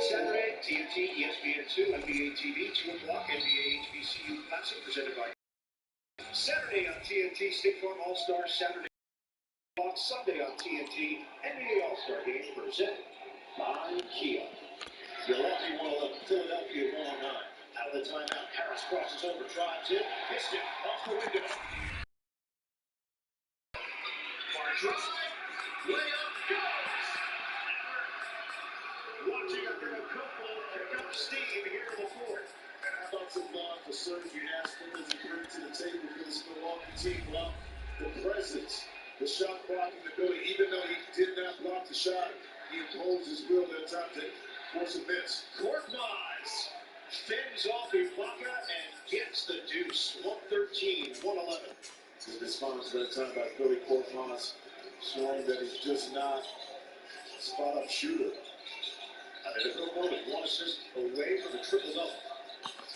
Saturday, TNT, ESPN2, NBA TV, 2 o'clock, NBA HBCU Classic presented by Saturday on TNT, State Farm All-Star Saturday. On Sunday on TNT, NBA All-Star Game presented by Kia. Milwaukee 111, Philadelphia 109. Out of the timeout, Harris crosses over, drives in, missed it, off the window. Far drive, layup goes. Watching under a couple, pick up steam here in the fourth. How about some love for Sergio Nastin as he brings to the table for this Milwaukee team? Well, the presence, the shot blocking ability, even though he did not block the shot, he imposed his will that time to force a miss. Korkmaz fends off Ibaka and gets the deuce. 113, 111. Good response that time by Philly. Korkmaz showing that he's just not a spot-up shooter. In a good moment, one assist away from the triple-double.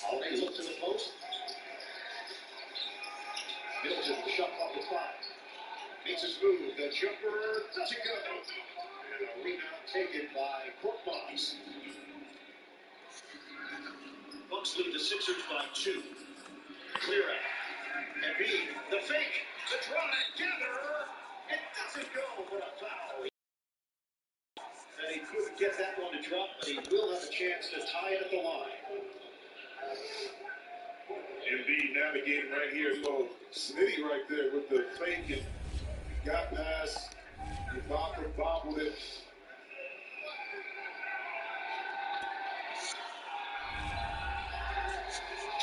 Holiday looked to the post. Middleton, the shot clock at 5. Makes his move. The jumper doesn't go. And a rebound taken by Korkmaz. Bucks lead the Sixers by 2. Clear out. And B, the fake, the drive, gather. It doesn't go for a foul. And he couldn't get that one to drop, but he will have a chance to tie it at the line. Embiid navigating right here. So Smitty right there with the fake and got past. Ibaka bobbled it.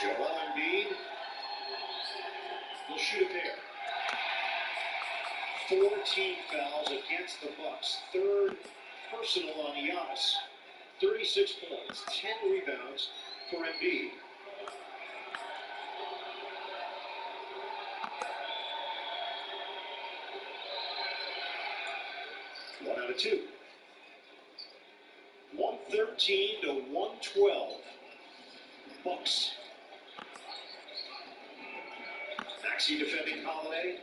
Joel Embiid will shoot a pair. 14 fouls against the Bucks. Third personal on Giannis. 36 points, 10 rebounds for Embiid. One out of 2. 113 to 112. Bucks. Maxey defending Holiday.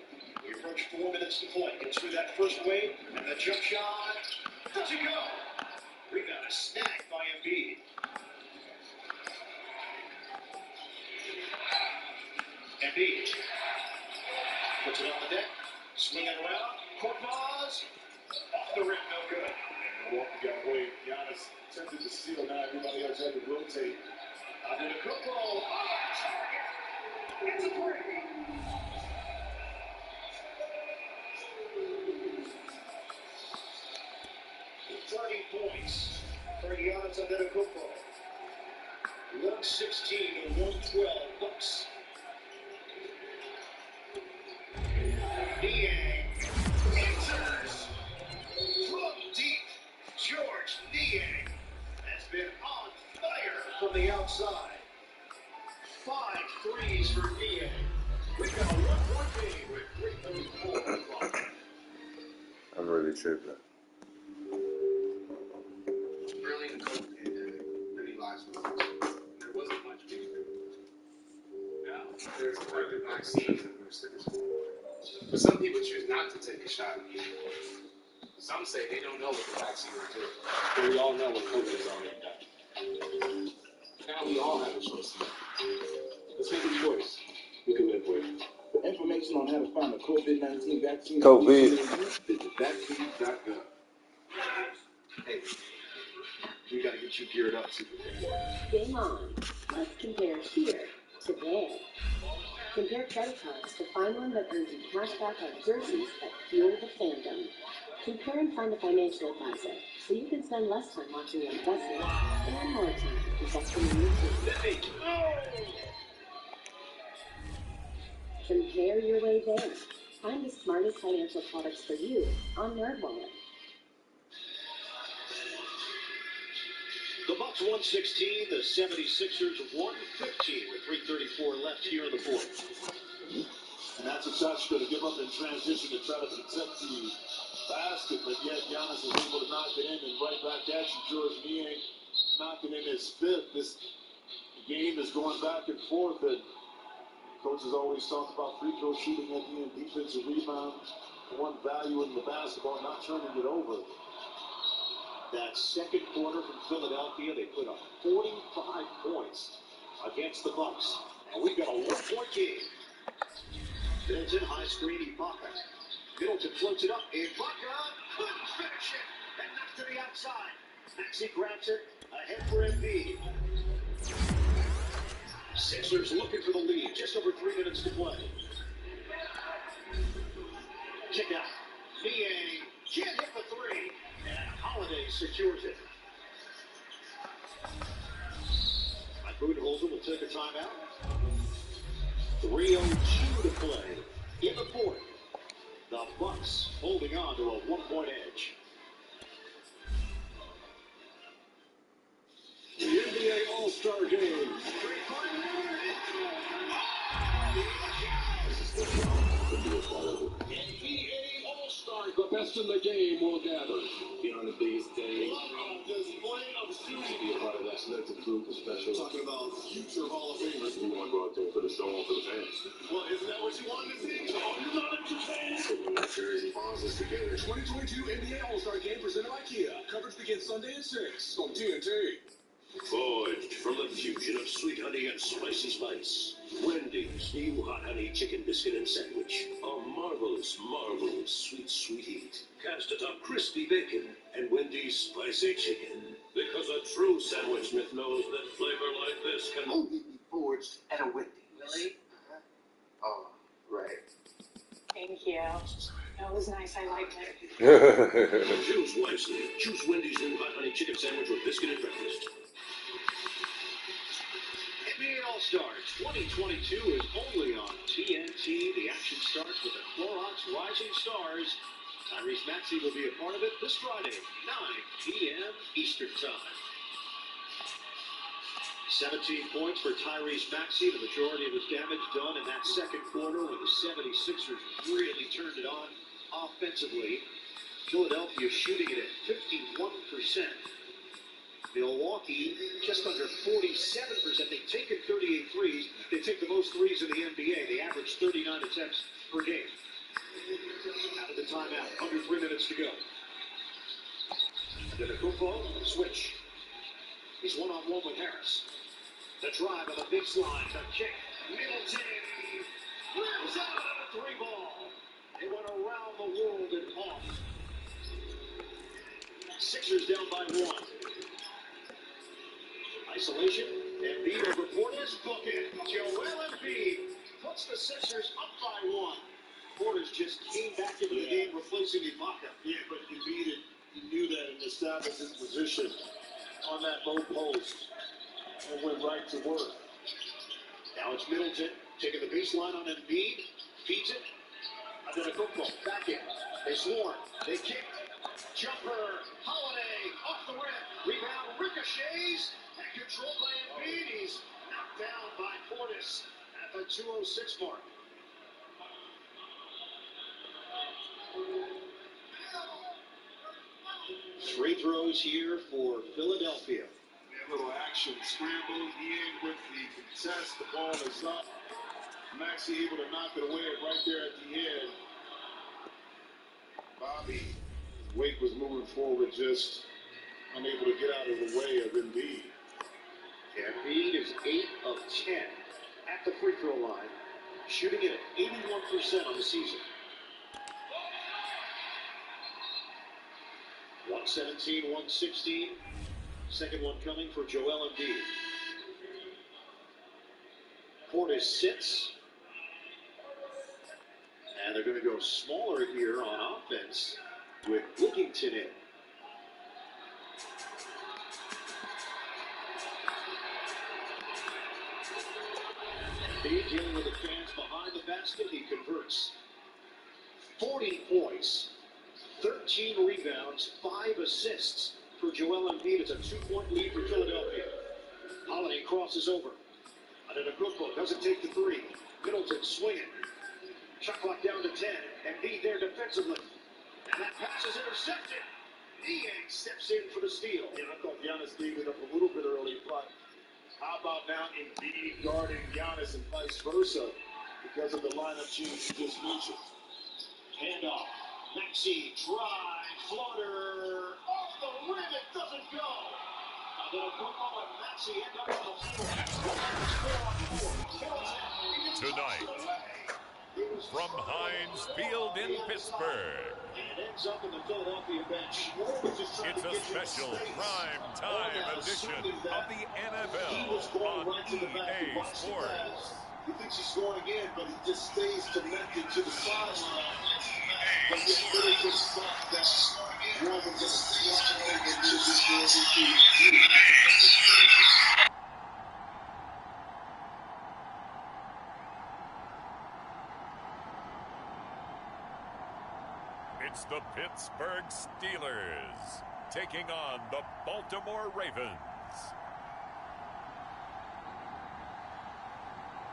We approach 4 minutes to play. Gets through that first wave, and the jump shot doesn't go. Rebound is snagged by Embiid. Embiid puts it on the deck, swinging around. Korkmaz off the rim, no good. Milwaukee got away. Giannis attempted to steal. Now everybody else had to rotate. Antetokounmpo on target. It's a break. Points for Giannis Antetokounmpo. 116 to 112 Bucks. Niang answers from deep. George Niang has been on fire from the outside. 5 threes for Niang. We've got a 1-point game with 3:34. I'm really tripping. There wasn't much we could do. Now, there's effective vaccines and boosters. But some people choose not to take a shot. Some say they don't know what the vaccine will do. But we all know what COVID has already done. Now we all have a choice. Let's make a choice we can live with. For information on how to find a COVID-19 vaccine, visit vaccine.gov. Hey, we got to get you geared up. Game on. Let's compare here to there. Compare credit cards to find one that earns you cash back on jerseys that fuel the fandom. Compare and find a financial advisor so you can spend less time watching your investments and more time investing in your team. Compare your way there. Find the smartest financial products for you on NerdWallet. The Bucks 116, the 76ers 115 with 3:34 left here in the fourth. And that's a shot you're going to give up in transition to try to protect the basket, but yet Giannis is able to knock it in, and right back at you, George Niang knocking in his fifth. This game is going back and forth, and coaches always talk about free throw shooting at the end, defensive rebound, one value in the basketball, not turning it over. That second quarter from Philadelphia, they put up 45 points against the Bucks. And we've got a 1-point game. Middleton, high screen, Ibaka. Middleton floats it up. Ibaka couldn't finish it. And knocked to the outside. Maxey grabs it. Ahead for Embiid. Sixers looking for the lead. Just over 3 minutes to play. Kick out. Niang can't hit the three. And Holiday secures it. Budenholzer will take a timeout. 3:02 to play in the fourth. The Bucks holding on to a 1-point edge. The NBA All-Star Game. NBA All-Star, the best in the game will gather. On the biggest day. Display of shooting. Be a part of that selected group, especially. Talking about future Hall of Famers. We want to go out there and put a show on for the fans. Well, isn't that what you wanted to see? Oh, you love it, fans. New Jersey bonds us together. 2022 NBA All-Star Game presented by Kia. Coverage begins Sunday at 6 on TNT. Forged from the fusion of sweet honey and spicy spice. Wendy's new hot honey chicken biscuit and sandwich. A marvelous, marvelous sweet, sweet heat. Cast atop crispy bacon and Wendy's spicy chicken. Because a true sandwich smith knows that flavor like this can only be forged at a Wendy's. Really? Oh, right. Thank you. That was nice. I liked it. Choose wisely. Choose Wendy's new hot honey chicken sandwich with biscuit and breakfast. NBA All-Stars 2022 is only on TNT. The action starts with the Clorox Rising Stars. Tyrese Maxey will be a part of it this Friday, 9 p.m. Eastern Time. 17 points for Tyrese Maxey, the majority of his damage done in that second quarter when the 76ers really turned it on offensively. Philadelphia shooting it at 51%. Milwaukee just under 47%. They've taken 38 threes. They take the most threes in the NBA. They average 39 attempts per game. Out of the timeout. Under 3 minutes to go. Then the Kupo switch. He's one-on-one with Harris. The drive on the baseline. The kick. Middleton rims out on a three ball. It went around the world and off. Sixers down by 1. Isolation. Embiid over Portis. Book it. Joel Embiid puts the Sixers up by 1. Portis just came back into the game, replacing Ibaka. Yeah, but he knew that and established his position on that low post and went right to work. Now it's Middleton taking the baseline on Embiid. Feeds it. And then a football. Back in. They swarm. They kick. Jumper. Holiday. Off the rim. Rebound. Ricochets. And controlled by Embiid. He's knocked down by Portis at the 2:06 mark. Free throws here for Philadelphia. A little action scramble. He in with the contest. The ball is up. Maxey able to knock it away right there at the end. Bobby Wake was moving forward, just unable to get out of the way of Embiid. Embiid is 8 of 10 at the free throw line, shooting it at 81% on the season. 117, 116. Second one coming for Joel Embiid. Portis sits. And they're going to go smaller here on offense with Wigington in. Embiid dealing with the fans behind the basket. He converts. 40 points, 13 rebounds, 5 assists for Joel Embiid. It's a 2-point lead for Philadelphia. Holiday crosses over. Antetokounmpo doesn't take the three. Middleton swinging. Shot clock down to 10. Embiid there defensively. And that pass is intercepted. Niang steps in for the steal. Yeah, I thought Giannis gave it up a little bit early, but how about now Embiid guarding Giannis and vice versa because of the lineup change you just mentioned? Handoff. Maxey drive. Floater. Off the rim. It doesn't go. A little Bruno and Maxey end up on the floor. Tonight, from Heinz Field in Pittsburgh, Ends up in the Philadelphia bench. it's a special prime time edition of the NFL on EA Sports. He thinks he's scoring again, but he just stays connected to the sideline. But gets really good stuff that Warren was going to slide over and do this for every team. It's the Pittsburgh Steelers taking on the Baltimore Ravens.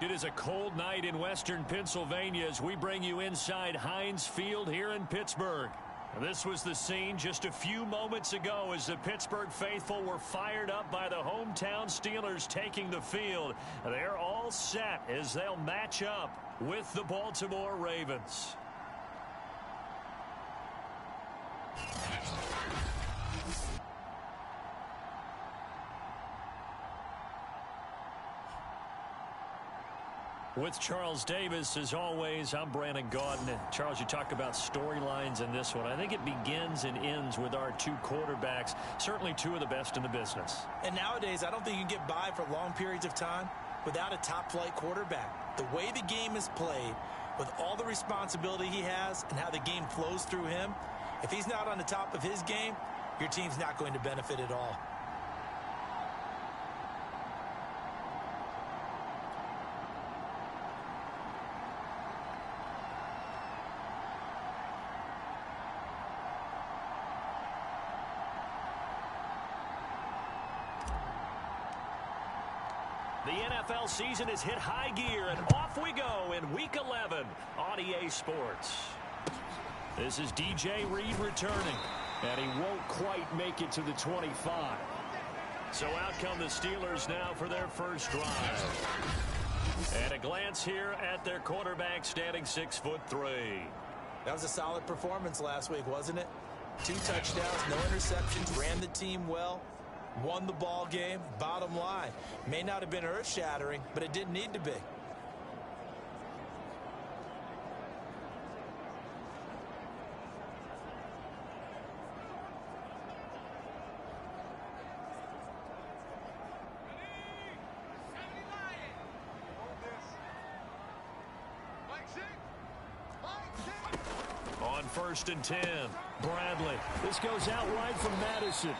It is a cold night in western Pennsylvania as we bring you inside Heinz Field here in Pittsburgh. This was the scene just a few moments ago as the Pittsburgh faithful were fired up by the hometown Steelers taking the field. They're all set as they'll match up with the Baltimore Ravens. With Charles Davis, as always, I'm Brandon Gaudin. Charles, you talk about storylines in this one. I think it begins and ends with our two quarterbacks, certainly two of the best in the business. And nowadays, I don't think you can get by for long periods of time without a top-flight quarterback. The way the game is played, with all the responsibility he has and how the game flows through him, if he's not on the top of his game, your team's not going to benefit at all. The NFL season has hit high gear, and off we go in Week 11 on EA Sports. This is DJ Reed returning, and he won't quite make it to the 25. So out come the Steelers now for their first drive. And a glance here at their quarterback standing 6'3". That was a solid performance last week, wasn't it? 2 touchdowns, no interceptions, ran the team well. Won the ball game. Bottom line, may not have been earth-shattering, but it didn't need to be. On 1st and 10, Bradley. This goes out wide from Madison.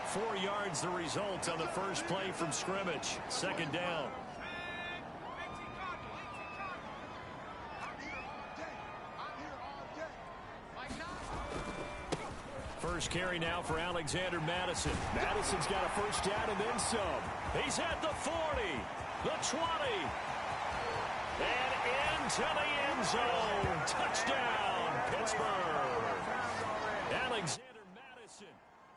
4 yards the result on the first play from scrimmage. 2nd down. First carry now for Alexander Madison. Madison's got a first down and then some. He's at the 40, the 20, and into the end zone. Touchdown, Pittsburgh. Alexander Madison,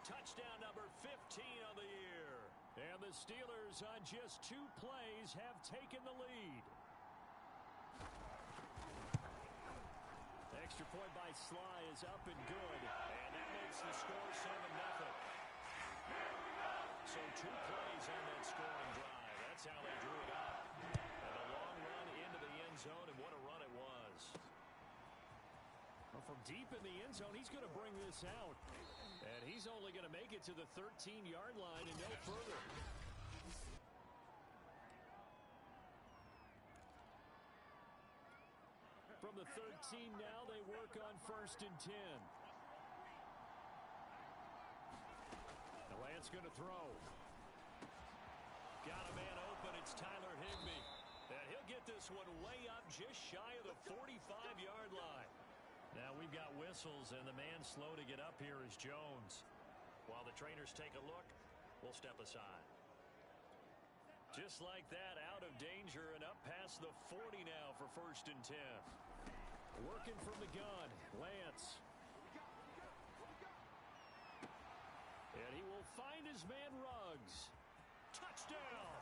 touchdown number 15 on the year. And the Steelers on just 2 plays have taken the lead. Extra point by Sly is up and good. And that makes the score 7-0. So 2 plays on that scoring drive. That's how they drew it up. And a long run into the end zone, and what a run it was. Well, from deep in the end zone, he's going to bring this out. And he's only going to make it to the 13-yard line and no further. From the 13 now, they work on 1st and 10. The Lance going to throw. Got a man open. It's Tyler Higbee. And he'll get this one way up just shy of the 45-yard line. Now we've got whistles, and the man slow to get up here is Jones. While the trainers take a look, we'll step aside. Just like that, out of danger and up past the 40 now for 1st and 10. Working from the gun, Lance. And he will find his man Ruggs. Touchdown!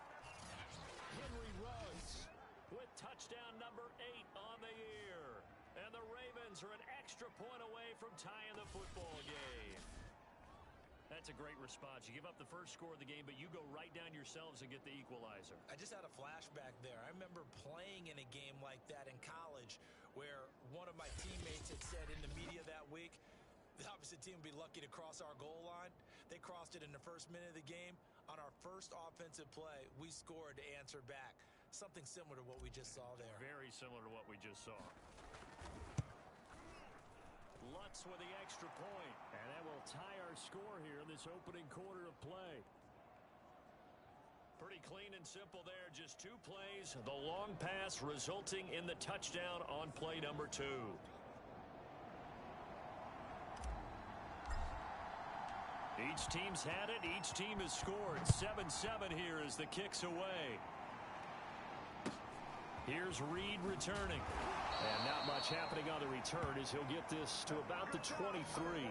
Henry Ruggs with touchdown number 8 on the year. And the Ravens are an extra point away from tying the football game. That's a great response. You give up the first score of the game, but you go right down yourselves and get the equalizer. I just had a flashback there. I remember playing in a game like that in college where one of my teammates had said in the media that week, the opposite team would be lucky to cross our goal line. They crossed it in the first minute of the game. On our first offensive play, we scored to answer back. Something similar to what we just saw there. Very similar to what we just saw. Lutz with the extra point. And that will tie our score here in this opening quarter of play. Pretty clean and simple there. Just 2 plays. The long pass resulting in the touchdown on play number 2. Each team's had it. Each team has scored. 7-7 here as the kick's away. Here's Reed returning. And not much happening on the return as he'll get this to about the 23.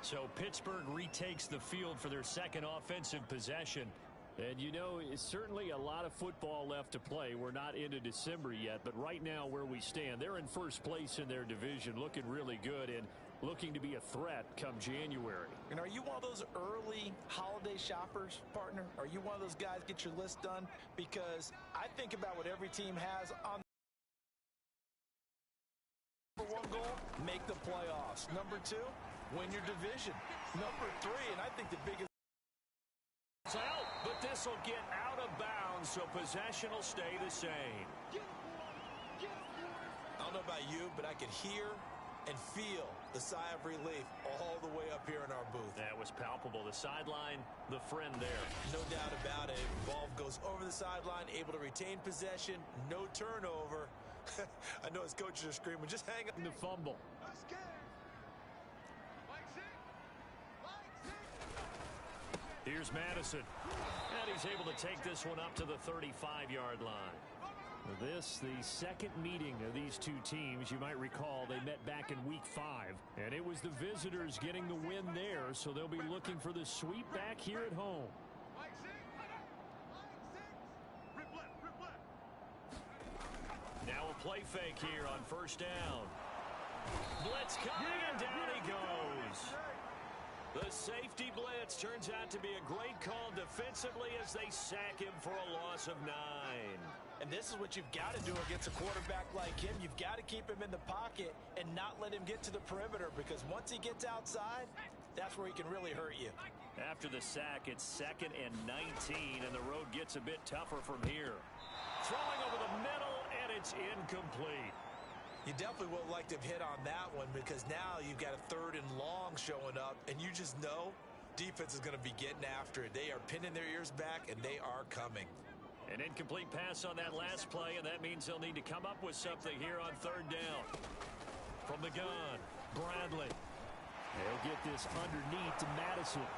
So Pittsburgh retakes the field for their second offensive possession. And, you know, it's certainly a lot of football left to play. We're not into December yet, but right now where we stand, they're in first place in their division, looking really good and looking to be a threat come January. And are you one of those early holiday shoppers, partner? Are you one of those guys get your list done? Because I think about what every team has on number 1 goal, make the playoffs. Number 2, win your division. Number 3, and I think the biggest out, but this will get out of bounds, so possession will stay the same. I don't know about you, but I could hear and feel the sigh of relief all the way up here in our booth. That was palpable. The sideline, the friend there. No doubt about it. Ball goes over the sideline, able to retain possession, no turnover. I know his coaches are screaming, just hang up. The fumble. Here's Madison. And he's able to take this one up to the 35-yard line. This, the second meeting of these two teams. You might recall they met back in week 5. And it was the visitors getting the win there, so they'll be looking for the sweep back here at home. Now a play fake here on first down. Blitz coming, and down he goes. The safety blitz turns out to be a great call defensively as they sack him for a loss of 9. And this is what you've got to do against a quarterback like him. You've got to keep him in the pocket and not let him get to the perimeter, because once he gets outside, that's where he can really hurt you. After the sack, it's 2nd and 19, and the road gets a bit tougher from here. Throwing over the middle, and it's incomplete. You definitely would like to have hit on that one, because now you've got a 3rd and long showing up, and you just know defense is going to be getting after it. They are pinning their ears back, and they are coming. An incomplete pass on that last play, and that means they'll need to come up with something here on 3rd down. From the gun, Bradley. They'll get this underneath to Madison.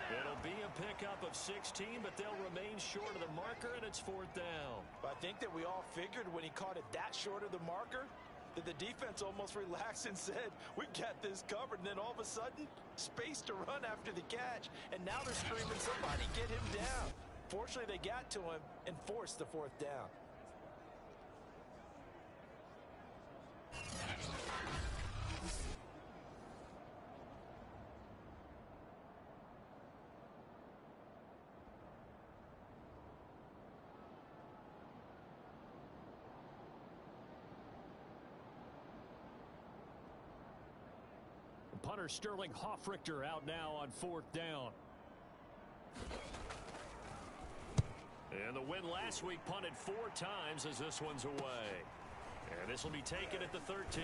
It'll be a pickup of 16, but they'll remain short of the marker, and it's 4th down. But I think that we all figured when he caught it that short of the marker that the defense almost relaxed and said, we've got this covered. And then all of a sudden, space to run after the catch. And now they're screaming, somebody get him down. Fortunately, they got to him and forced the 4th down. Punter Sterling Hoffrichter out now on 4th down. And the win last week punted 4 times as this one's away. And this will be taken at the 13.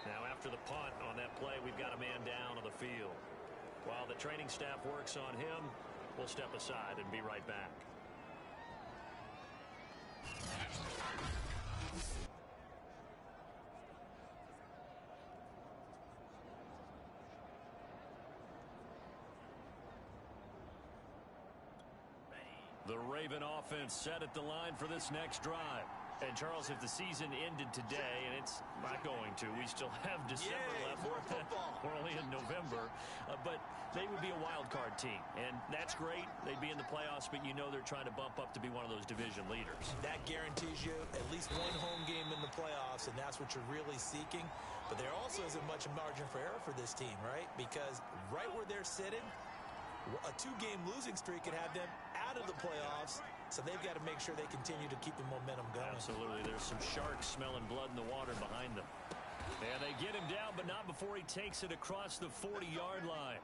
Now after the punt on that play, we've got a man down on the field. While the training staff works on him, we'll step aside and be right back. The Raven offense set at the line for this next drive. And, Charles, if the season ended today, and it's not going to, we still have December left. We're only in November. but they would be a wild card team. And that's great. They'd be in the playoffs, but you know they're trying to bump up to be one of those division leaders. That guarantees you at least one home game in the playoffs, and that's what you're really seeking. But there also isn't much margin for error for this team, right? Because right where they're sitting, a 2-game losing streak could have them out of the playoffs, so they've got to make sure they continue to keep the momentum going. Absolutely. There's some sharks smelling blood in the water behind them. And they get him down, but not before he takes it across the 40-yard line.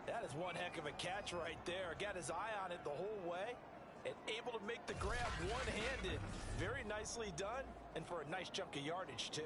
That is one heck of a catch right there. Got his eye on it the whole way and able to make the grab one-handed. Very nicely done, and for a nice chunk of yardage, too.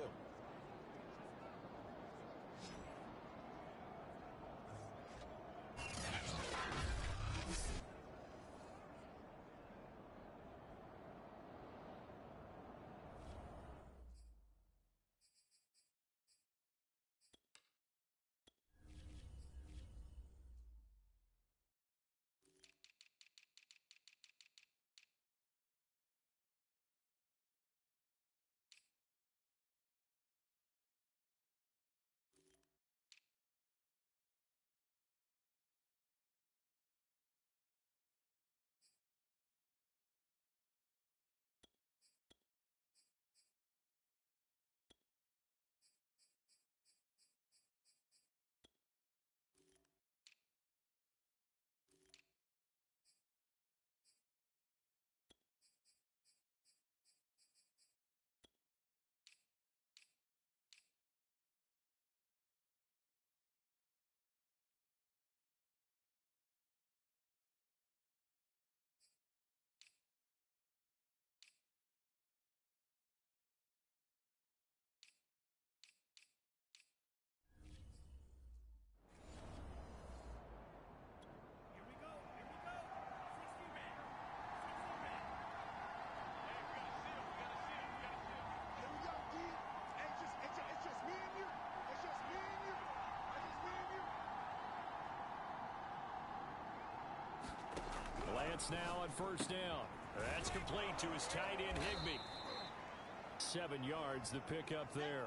Lance now on first down. That's complete to his tight end, Higbee. 7 yards, the pickup there.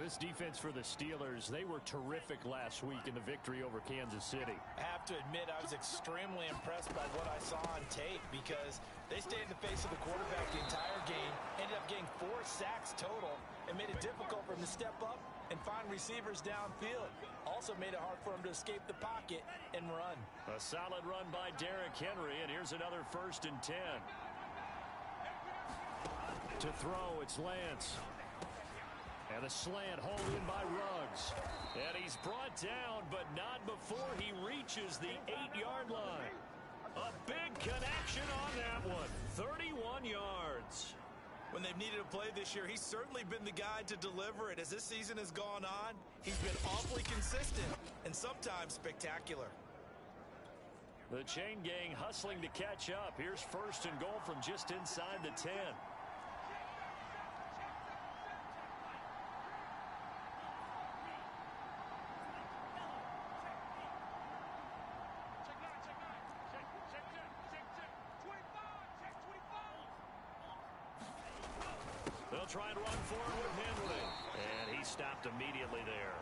This defense for the Steelers, they were terrific last week in the victory over Kansas City. I have to admit, I was extremely impressed by what I saw on tape because they stayed in the face of the quarterback the entire game, ended up getting 4 sacks total, and made it difficult for him to step up and find receivers downfield. Also made it hard for him to escape the pocket and run. A solid run by Derrick Henry, and here's another 1st and 10. To throw, it's Lance. And a slant hauled in by Ruggs. And he's brought down, but not before he reaches the 8-yard line. A big connection on that one. 31 yards. When they've needed a play this year, he's certainly been the guy to deliver it. As this season has gone on, he's been awfully consistent and sometimes spectacular. The chain gang hustling to catch up. Here's 1st and goal from just inside the 10. They'll try and run forward with Henry. And he stopped immediately there.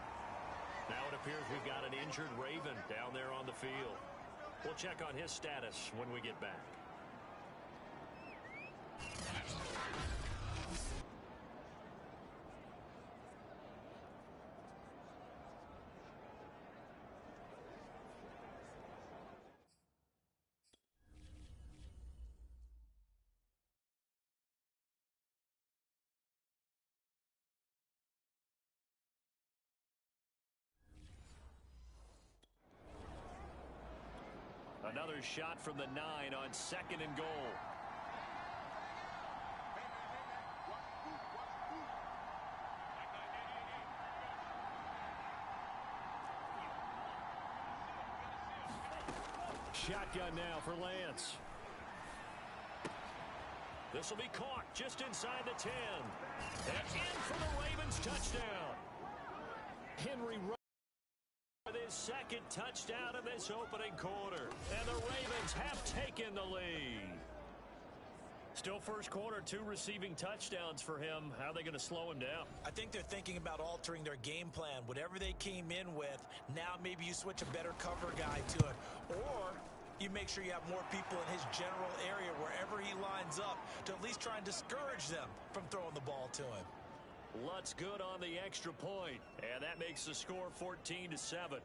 Now it appears we've got an injured Raven down there on the field. We'll check on his status when we get back. Another shot from the 9 on 2nd and goal. Shotgun now for Lance. This will be caught just inside the 10. And in for the Ravens touchdown. Henry with his 2nd touchdown in this opening quarter. And the Ravens have taken the lead. Still first quarter, 2 receiving touchdowns for him. How are they going to slow him down? I think they're thinking about altering their game plan. Whatever they came in with, now maybe you switch a better cover guy to it. Or you make sure you have more people in his general area wherever he lines up to at least try and discourage them from throwing the ball to him. Lutz good on the extra point, and that makes the score 14-7.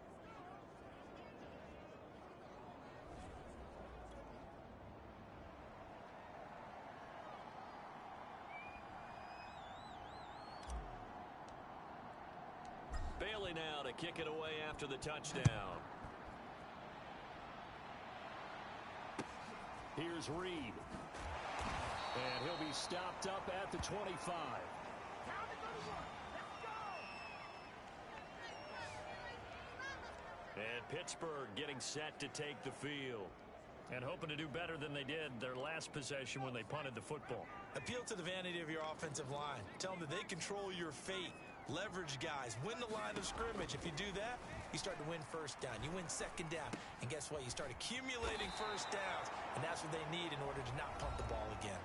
Bailey now to kick it away after the touchdown. Here's Reed. And he'll be stopped up at the 25. And Pittsburgh getting set to take the field. And hoping to do better than they did their last possession when they punted the football. Appeal to the vanity of your offensive line. Tell them that they control your fate. Leverage guys. Win the line of scrimmage. If you do that, you start to win first down. You win second down. And guess what? You start accumulating first downs. And that's what they need in order to not punt the ball again.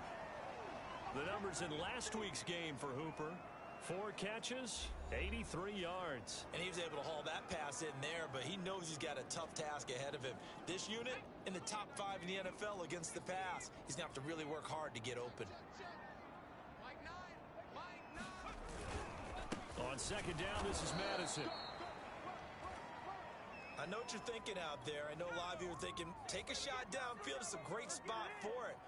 The numbers in last week's game for Hooper. 4 catches, 83 yards. And he was able to haul that pass in there, but he knows he's got a tough task ahead of him. This unit in the top 5 in the NFL against the pass. He's going to have to really work hard to get open. On second down, this is Madison. I know what you're thinking out there. I know a lot of you are thinking, take a shot downfield. It's a great spot for it.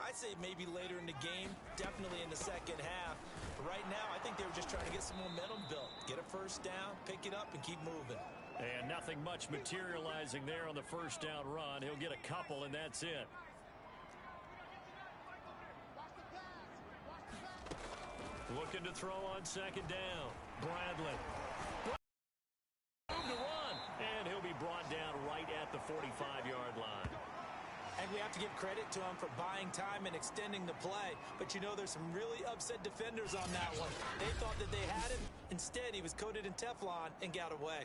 I'd say maybe later in the game, definitely in the second half. But right now, I think they were just trying to get some momentum built. Get a first down, pick it up, and keep moving. And nothing much materializing there on the first down run. He'll get a couple, and that's it. Looking to throw on second down. Bradley. Move to run, and he'll be brought down right at the 45-yard line. And we have to give credit to him for buying time and extending the play. But you know, there's some really upset defenders on that one. They thought that they had him. Instead, he was coated in Teflon and got away.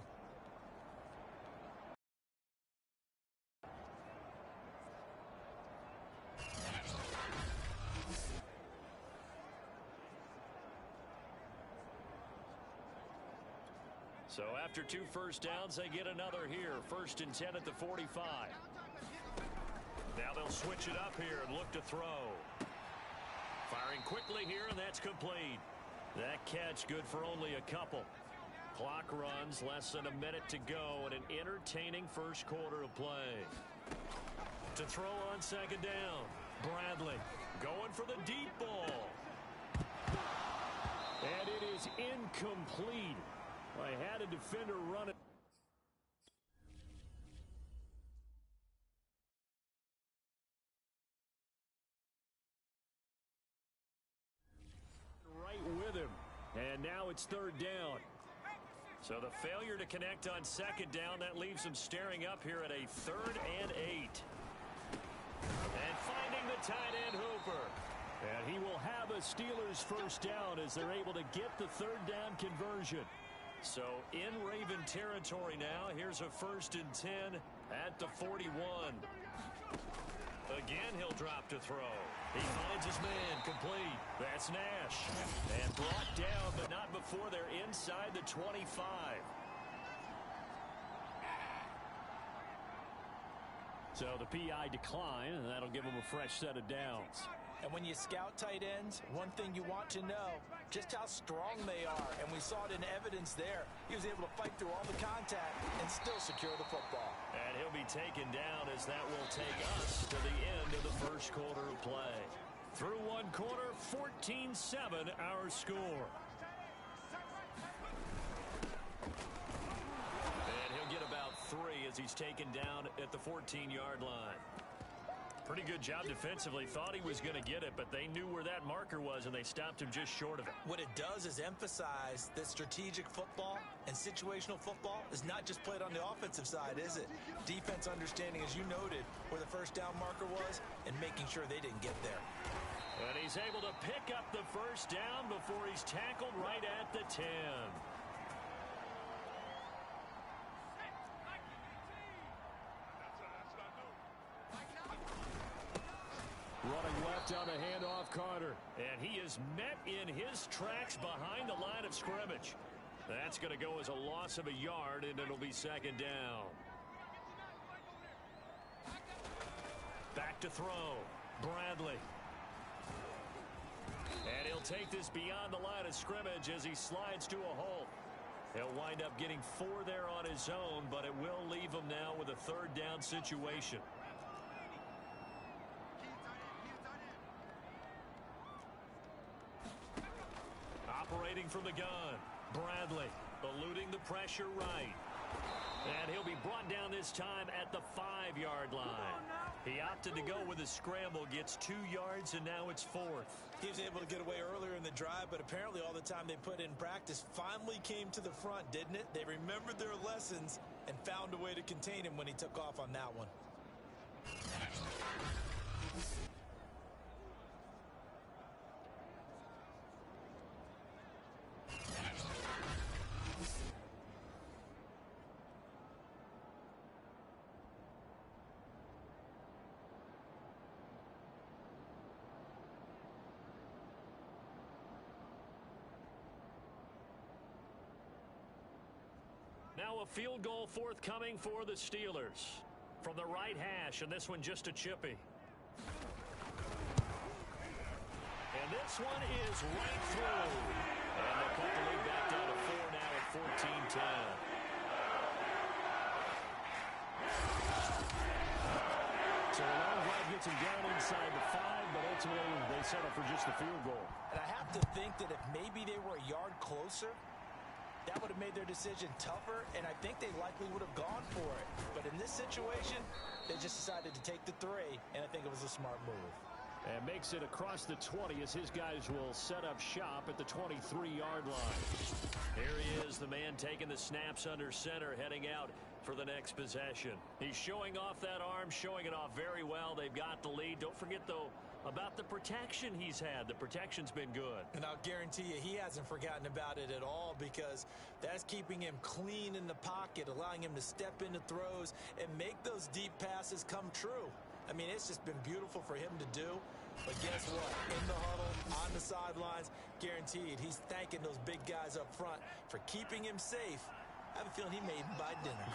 So after 2 first downs, they get another here. 1st and 10 at the 45. Now they'll switch it up here and look to throw. Firing quickly here, and that's complete. That catch good for only a couple. Clock runs, less than a minute to go, and an entertaining first quarter of play. To throw on second down, Bradley going for the deep ball. And it is incomplete. I had a defender run it. With him, and now it's 3rd down. So the failure to connect on second down, that leaves him staring up here at a 3rd and 8. And finding the tight end Hooper, and he will have a Steelers first down as they're able to get the 3rd down conversion. So in Raven territory now. Here's a 1st and 10 at the 41. Again, he'll drop to throw. He finds his man, complete. That's Nash. And brought down, but not before they're inside the 25. So the PI decline, and that'll give him a fresh set of downs. And when you scout tight ends, one thing you want to know, just how strong they are. And we saw it in evidence there. He was able to fight through all the contact and still secure the football. And he'll be taken down as that will take us to the end of the first quarter of play. Through 1 quarter, 14-7 our score. And he'll get about 3 as he's taken down at the 14-yard line. Pretty good job defensively. Thought he was going to get it, but they knew where that marker was, and they stopped him just short of it. What it does is emphasize that strategic football and situational football is not just played on the offensive side, is it? Defense understanding, as you noted, where the first down marker was and making sure they didn't get there. And he's able to pick up the first down before he's tackled right at the 10. Running left Blocked on the handoff, Carter. And he is met in his tracks behind the line of scrimmage. That's going to go as a loss of a yard, and it'll be second down. Back to throw. Bradley. And he'll take this beyond the line of scrimmage as he slides to a hole. He'll wind up getting 4 there on his own, but it will leave him now with a third down situation. Operating from the gun, Bradley eluding the pressure right. And he'll be brought down this time at the 5-yard line. He opted to go with a scramble, gets 2 yards, and now it's 4th. He was able to get away earlier in the drive, but apparently all the time they put in practice finally came to the front, didn't it? They remembered their lessons and found a way to contain him when he took off on that one. Now a field goal forthcoming for the Steelers. From the right hash, and this one just a chippy. And this one is right through. And they'll cut the lead back down to 4 now at 14-10. So a long drive gets him down inside the 5, but ultimately they settle for just the field goal. And I have to think that if maybe they were a yard closer, that would have made their decision tougher, and I think they likely would have gone for it. But in this situation, they just decided to take the 3, and I think it was a smart move. And makes it across the 20 as his guys will set up shop at the 23-yard line. Here he is, the man taking the snaps under center, heading out for the next possession. He's showing off that arm, showing it off very well. They've got the lead. Don't forget, though, about the protection he's had. The protection's been good. And I'll guarantee you he hasn't forgotten about it at all, because that's keeping him clean in the pocket, allowing him to step into throws and make those deep passes come true. I mean, it's just been beautiful for him to do. But guess what? In the huddle, on the sidelines, guaranteed he's thanking those big guys up front for keeping him safe. I have a feeling he made him buy dinner.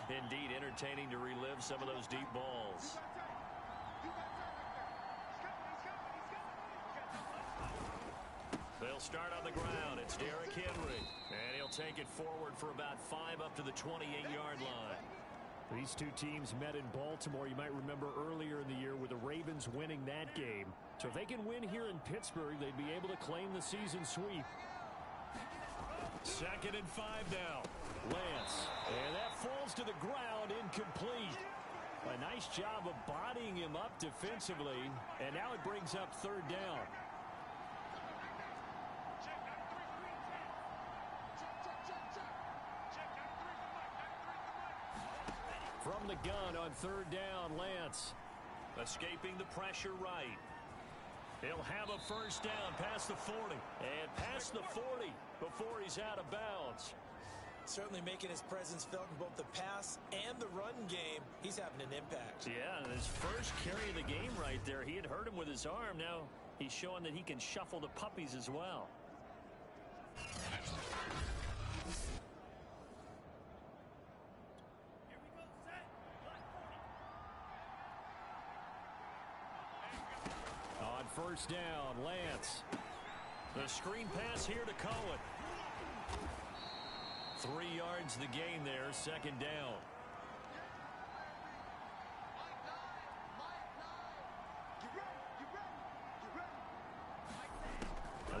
Indeed, entertaining to relive some of those deep balls. They'll start on the ground. It's Derrick Henry. And he'll take it forward for about 5 up to the 28-yard line. These two teams met in Baltimore, you might remember, earlier in the year with the Ravens winning that game. So if they can win here in Pittsburgh, they'd be able to claim the season sweep. 2nd and 5 now. Lance. And that falls to the ground, incomplete. A nice job of bodying him up defensively. And now it brings up 3rd down. From the gun on 3rd down, Lance. Escaping the pressure right. He'll have a first down past the 40. And past the 40 before he's out of bounds. Certainly making his presence felt in both the pass and the run game. He's having an impact. Yeah, his first carry of the game right there. He had hurt him with his arm. Now he's showing that he can shuffle the puppies as well. On 1st down, Lance. The screen pass here to Cohen. 3 yards the gain there, 2nd down.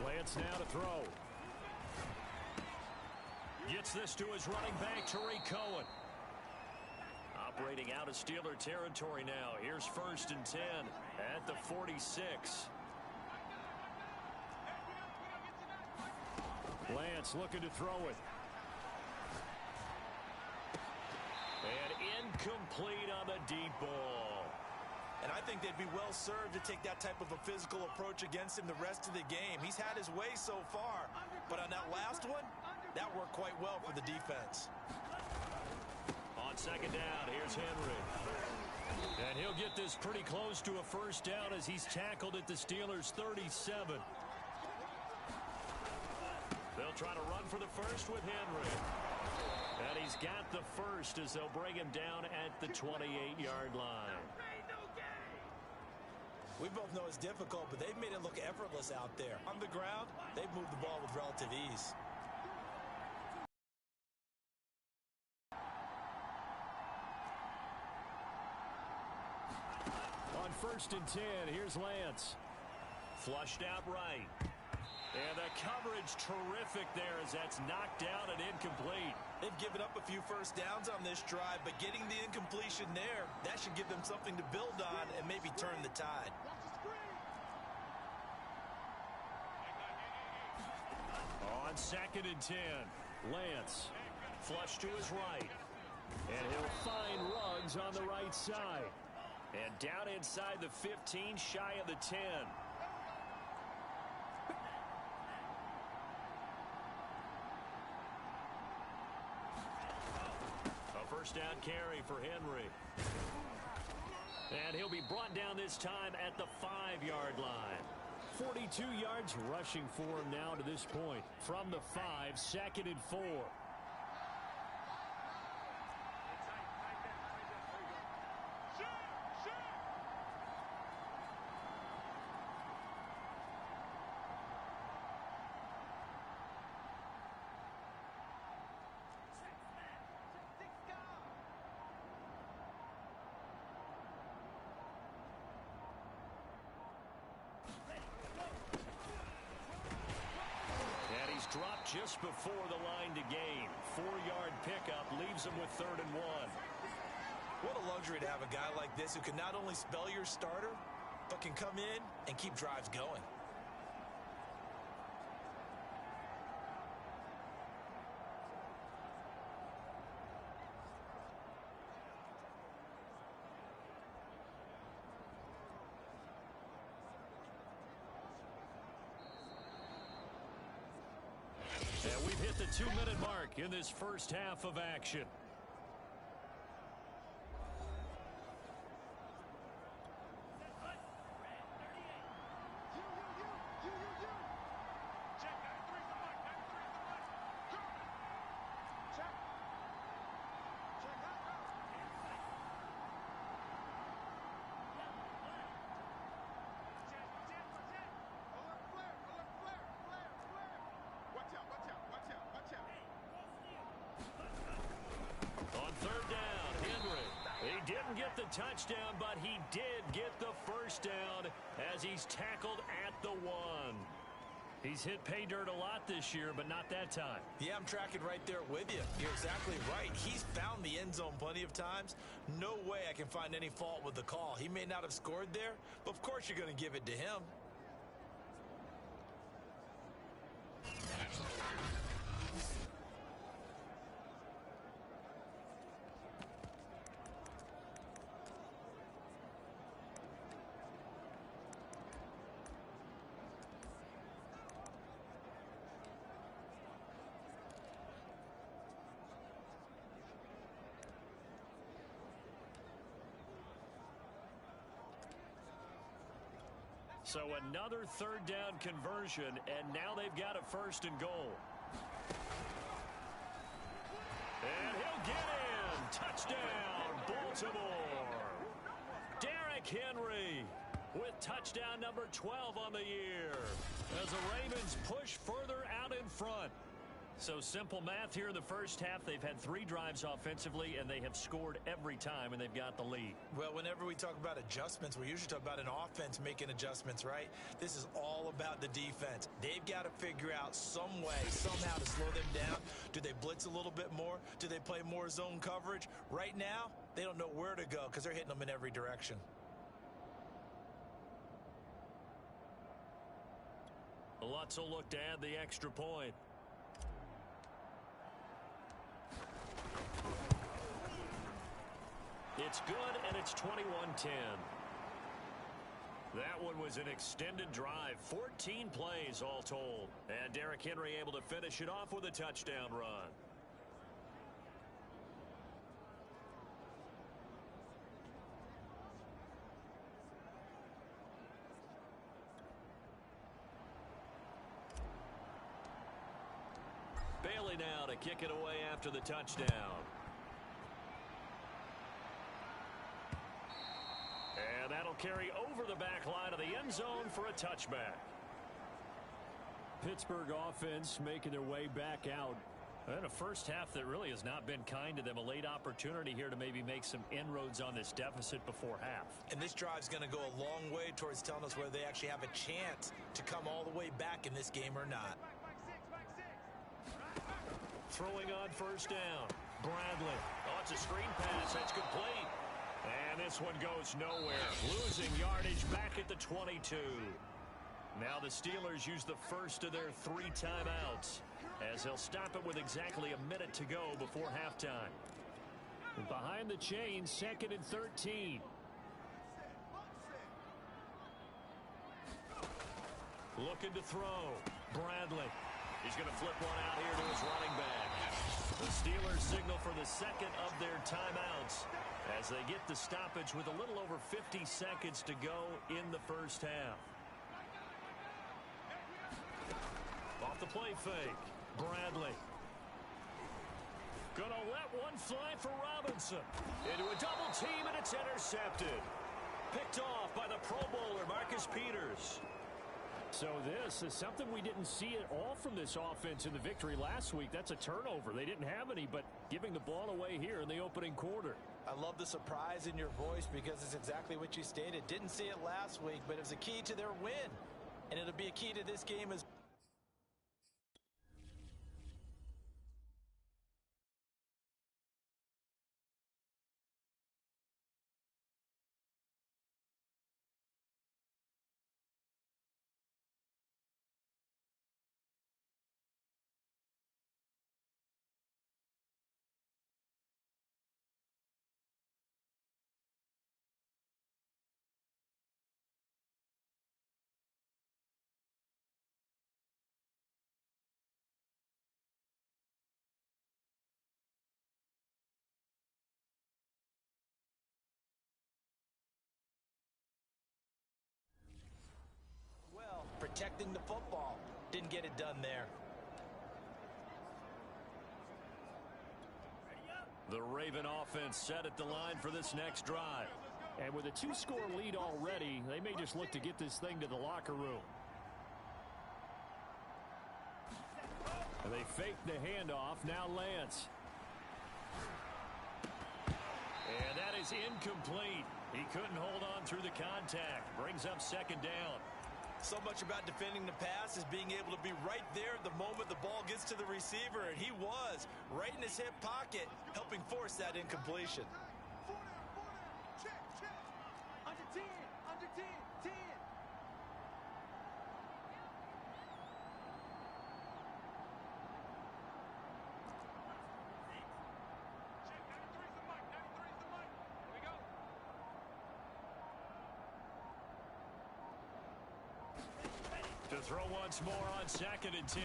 Lance now to throw. Gets this to his running back, Tariq Cohen. Operating out of Steeler territory now. Here's 1st and 10 at the 46. Lance looking to throw it. And incomplete on the deep ball. And I think they'd be well served to take that type of a physical approach against him the rest of the game. He's had his way so far, but on that last one, that worked quite well for the defense. On 2nd down, here's Henry. And he'll get this pretty close to a first down as he's tackled at the Steelers' 37. They'll try to run for the first with Henry. And he's got the first as they'll bring him down at the 28-yard line. We both know it's difficult, but they've made it look effortless out there. On the ground, they've moved the ball with relative ease. On 1st and 10, here's Lance. Flushed out right. And the coverage terrific there as that's knocked down and incomplete. They've given up a few first downs on this drive, but getting the incompletion there, that should give them something to build on and maybe turn the tide. On 2nd and 10, Lance flush to his right. And he'll find Ruggs on the right side. And down inside the 15, shy of the 10. A first down carry for Henry. And he'll be brought down this time at the 5-yard line. 42 yards rushing for him now to this point. From the 5, 2nd and 4. Dropped just before the line to gain. 4-yard pickup leaves him with 3rd and 1. What a luxury to have a guy like this who can not only spell your starter, but can come in and keep drives going. And we've hit the 2-minute mark in this first half of action. Didn't get the touchdown, but he did get the first down as he's tackled at the 1. He's hit pay dirt a lot this year, but not that time. Yeah, I'm tracking right there with you. You're exactly right. He's found the end zone plenty of times. No way I can find any fault with the call. He may not have scored there, but of course you're going to give it to him. So another 3rd down conversion, and now they've got a 1st and goal. And he'll get in. Touchdown, Baltimore. Derrick Henry with touchdown number 12 on the year as the Ravens push further out in front. So simple math here in the first half. They've had 3 drives offensively, and they have scored every time, and they've got the lead. Well, whenever we talk about adjustments, we usually talk about an offense making adjustments, right? This is all about the defense. They've got to figure out some way, somehow to slow them down. Do they blitz a little bit more? Do they play more zone coverage? Right now, they don't know where to go because they're hitting them in every direction. Lutz will look to add the extra point. It's good, and it's 21-10. That one was an extended drive, 14 plays all told. And Derrick Henry able to finish it off with a touchdown run. Bailey now to kick it away after the touchdown. And that'll carry over the back line of the end zone for a touchback. Pittsburgh offense making their way back out. And a first half that really has not been kind to them. A late opportunity here to maybe make some inroads on this deficit before half. And this drive's going to go a long way towards telling us whether they actually have a chance to come all the way back in this game or not. Throwing on first down. Bradley. Oh, it's a screen pass. That's complete. And this one goes nowhere. Losing yardage back at the 22. Now the Steelers use the first of their 3 timeouts, as they'll stop it with exactly a minute to go before halftime. And behind the chains, 2nd and 13. Looking to throw. Bradley. He's going to flip one out here to his running back. The Steelers signal for the 2nd of their timeouts as they get the stoppage with a little over 50 seconds to go in the first half. Off the play fake. Bradley. Gonna let one fly for Robinson. Into a double team, and it's intercepted. Picked off by the Pro Bowler, Marcus Peters. So this is something we didn't see at all from this offense in the victory last week. That's a turnover. They didn't have any, but giving the ball away here in the opening quarter. I love the surprise in your voice because it's exactly what you stated. Didn't see it last week, but it was a key to their win. And it'll be a key to this game as well. Protecting the football. Didn't get it done there. The Raven offense set at the line for this next drive. And with a 2-score lead already, they may just look to get this thing to the locker room. And they fake the handoff. Now Lance. And that is incomplete. He couldn't hold on through the contact. Brings up 2nd down. So much about defending the pass is being able to be right there at the moment the ball gets to the receiver, and he was right in his hip pocket, helping force that incompletion. Check. Under 10. Under 10. 10. To throw once more on 2nd and 10.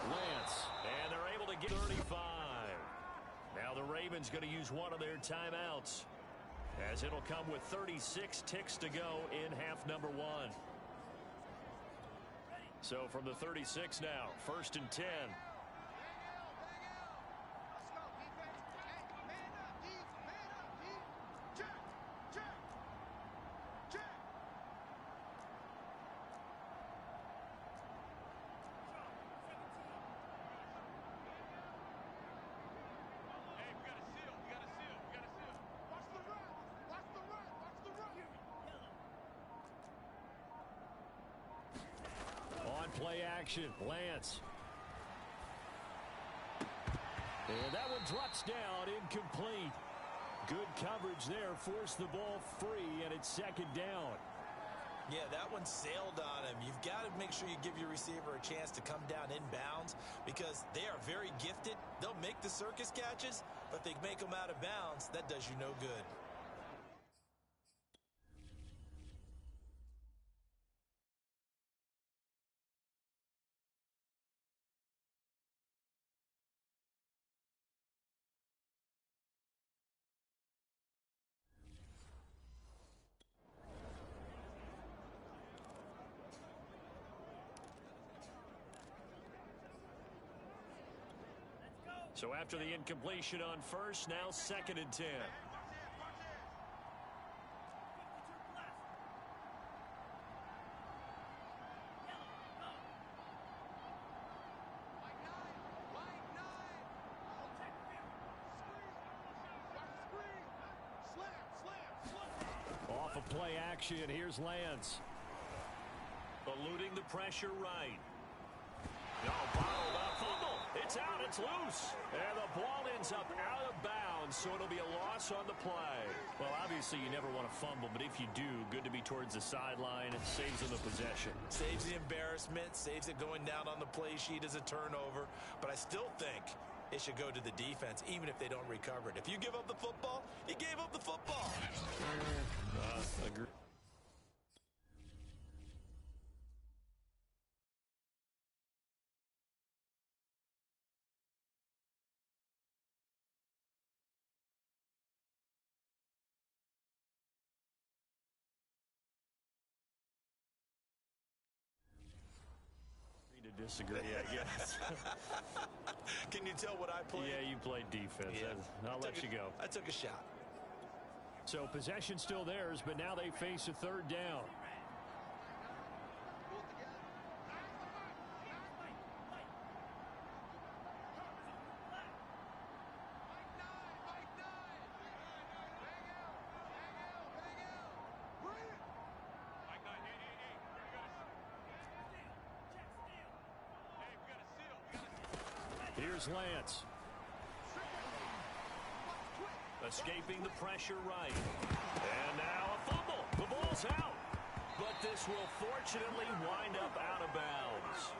Lance. And they're able to get 35. Now the Ravens going to use one of their timeouts, as it'll come with 36 ticks to go in half number 1. So from the 36 now, 1st and 10. Play action. Lance. And that one drops down, incomplete. Good coverage there. Forced the ball free, and it's 2nd down. Yeah, that one sailed on him. You've got to make sure you give your receiver a chance to come down inbounds because they are very gifted. They'll make the circus catches, but if they make them out of bounds, that does you no good. So after the incompletion on first, now 2nd and 10. Off of play action, here's Lance. Eluding the pressure right. No, bottled up, fumble. It's out, it's loose. And the ball ends up out of bounds, so it'll be a loss on the play. Well, obviously you never want to fumble, but if you do, good to be towards the sideline. It saves them the possession. Saves the embarrassment, saves it going down on the play sheet as a turnover. But I still think it should go to the defense, even if they don't recover it. If you give up the football, you gave up the football. Agree. To disagree, I guess. Can you tell what I played? Yeah, you played defense. Yeah. I'll let you go. I took a shot. So possession still theirs, but now they face a 3rd down. Here's Lance. Escaping the pressure right. And now a fumble. The ball's out. But this will fortunately wind up out of bounds.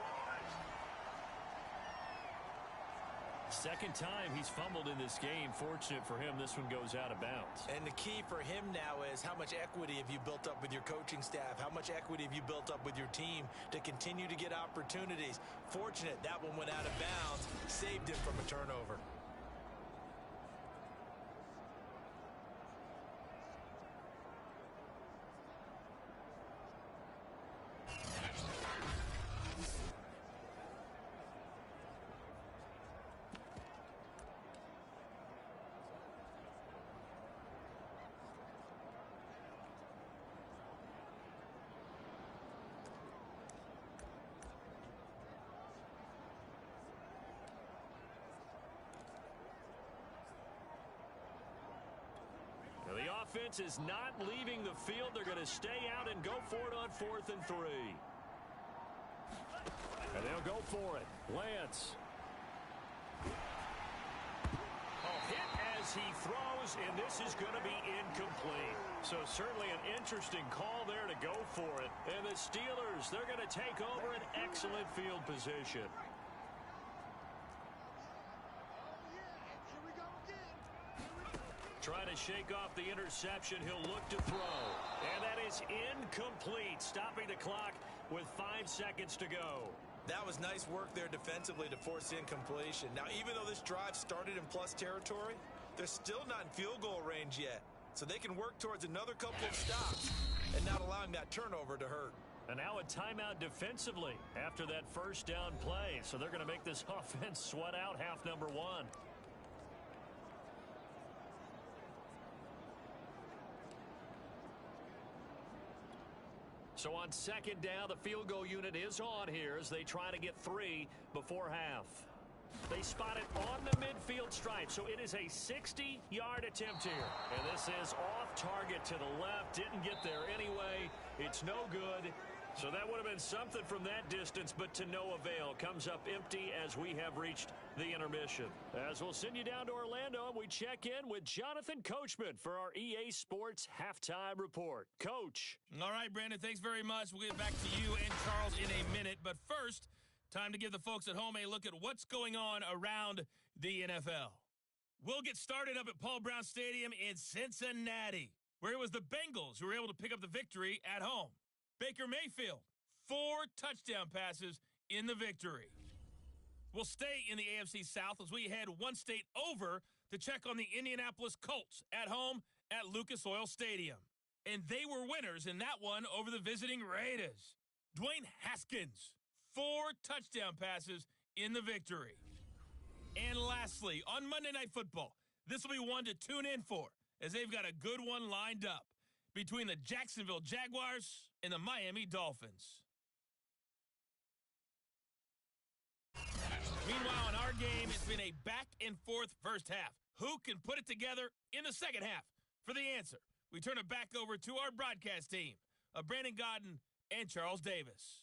Second time he's fumbled in this game. Fortunate for him, this one goes out of bounds. And the key for him now is how much equity have you built up with your coaching staff? How much equity have you built up with your team to continue to get opportunities? Fortunate that one went out of bounds, saved him from a turnover. The offense is not leaving the field. They're going to stay out and go for it on 4th and 3. And they'll go for it. Lance. Hit as he throws, and this is going to be incomplete. So certainly an interesting call there to go for it. And the Steelers, they're going to take over an excellent field position. Trying to shake off the interception. He'll look to throw. And that is incomplete, stopping the clock with 5 seconds to go. That was nice work there defensively to force incompletion. Now, even though this drive started in plus territory, they're still not in field goal range yet. So they can work towards another couple of stops and not allowing that turnover to hurt. And now a timeout defensively after that first down play. So they're going to make this offense sweat out half number 1. So on 2nd down, the field goal unit is on here as they try to get 3 before half. They spot it on the midfield stripe, so it is a 60-yard attempt here. And this is off target to the left. Didn't get there anyway. It's no good. So that would have been something from that distance, but to no avail. Comes up empty as we have reached the intermission. As we'll send you down to Orlando, we check in with Jonathan Coachman for our EA Sports Halftime Report. Coach. All right, Brandon, thanks very much. We'll get back to you and Charles in a minute. But first, time to give the folks at home a look at what's going on around the NFL. We'll get started up at Paul Brown Stadium in Cincinnati, where it was the Bengals who were able to pick up the victory at home. Baker Mayfield, 4 touchdown passes in the victory. We'll stay in the AFC South as we head one state over to check on the Indianapolis Colts at home at Lucas Oil Stadium. And they were winners in that one over the visiting Raiders. Dwayne Haskins, 4 touchdown passes in the victory. And lastly, on Monday Night Football, this will be one to tune in for, as they've got a good one lined up between the Jacksonville Jaguars and the Miami Dolphins. Meanwhile, in our game, it's been a back-and-forth first half. Who can put it together in the second half? For the answer, we turn it back over to our broadcast team of Brandon Godden and Charles Davis.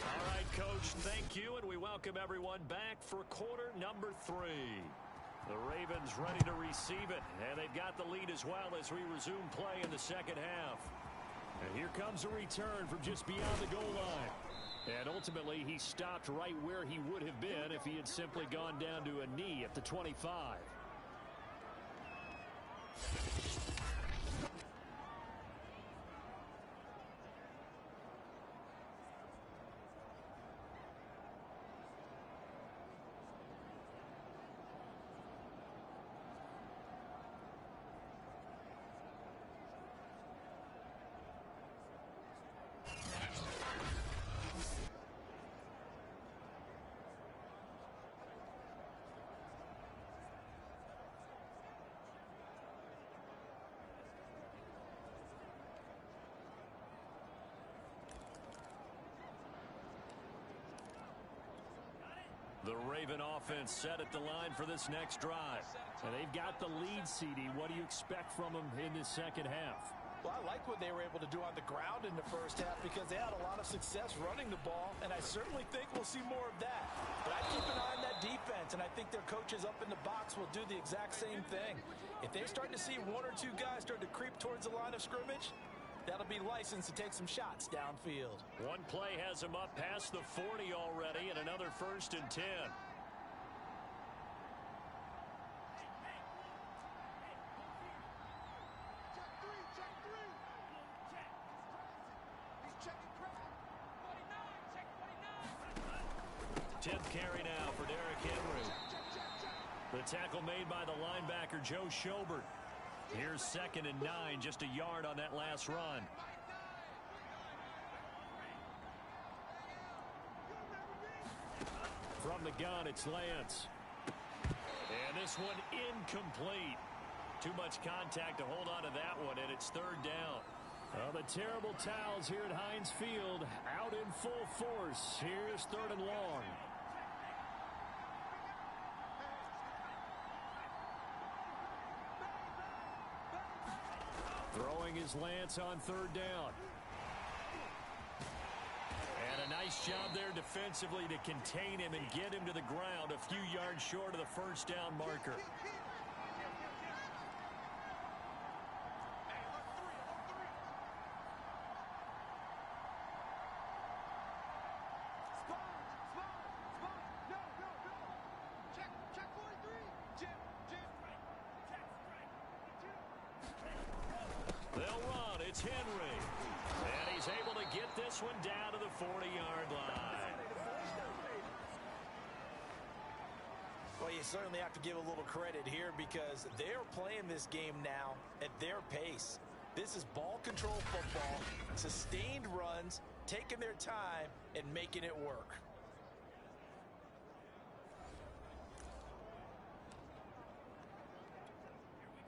All right, Coach, thank you, and we welcome everyone back for quarter number 3. The Ravens ready to receive it, and they've got the lead as well as we resume play in the second half. And here comes a return from just beyond the goal line. And ultimately, he stopped right where he would have been if he had simply gone down to a knee at the 25. The Raven offense set at the line for this next drive. And they've got the lead, CD. What do you expect from them in this second half? Well, I like what they were able to do on the ground in the first half because they had a lot of success running the ball, and I certainly think we'll see more of that. But I keep an eye on that defense, and I think their coaches up in the box will do the exact same thing. If they start to see one or two guys start to creep towards the line of scrimmage, that'll be licensed to take some shots downfield. One play has him up past the 40 already, and another 1st and 10. Carry now for Derrick Henry. The tackle made by the linebacker, Joe Schobert. Here's 2nd and 9, just a yard on that last run. From the gun, it's Lance. And this one incomplete. Too much contact to hold on to that one, and it's 3rd down. The terrible towels here at Heinz Field out in full force. Here's 3rd and long. Throwing is Lance on 3rd down. And a nice job there defensively to contain him and get him to the ground a few yards short of the 1st down marker. It's Henry. And he's able to get this one down to the 40-yard line. Well, you certainly have to give a little credit here because they're playing this game now at their pace. This is ball control football, sustained runs, taking their time, and making it work.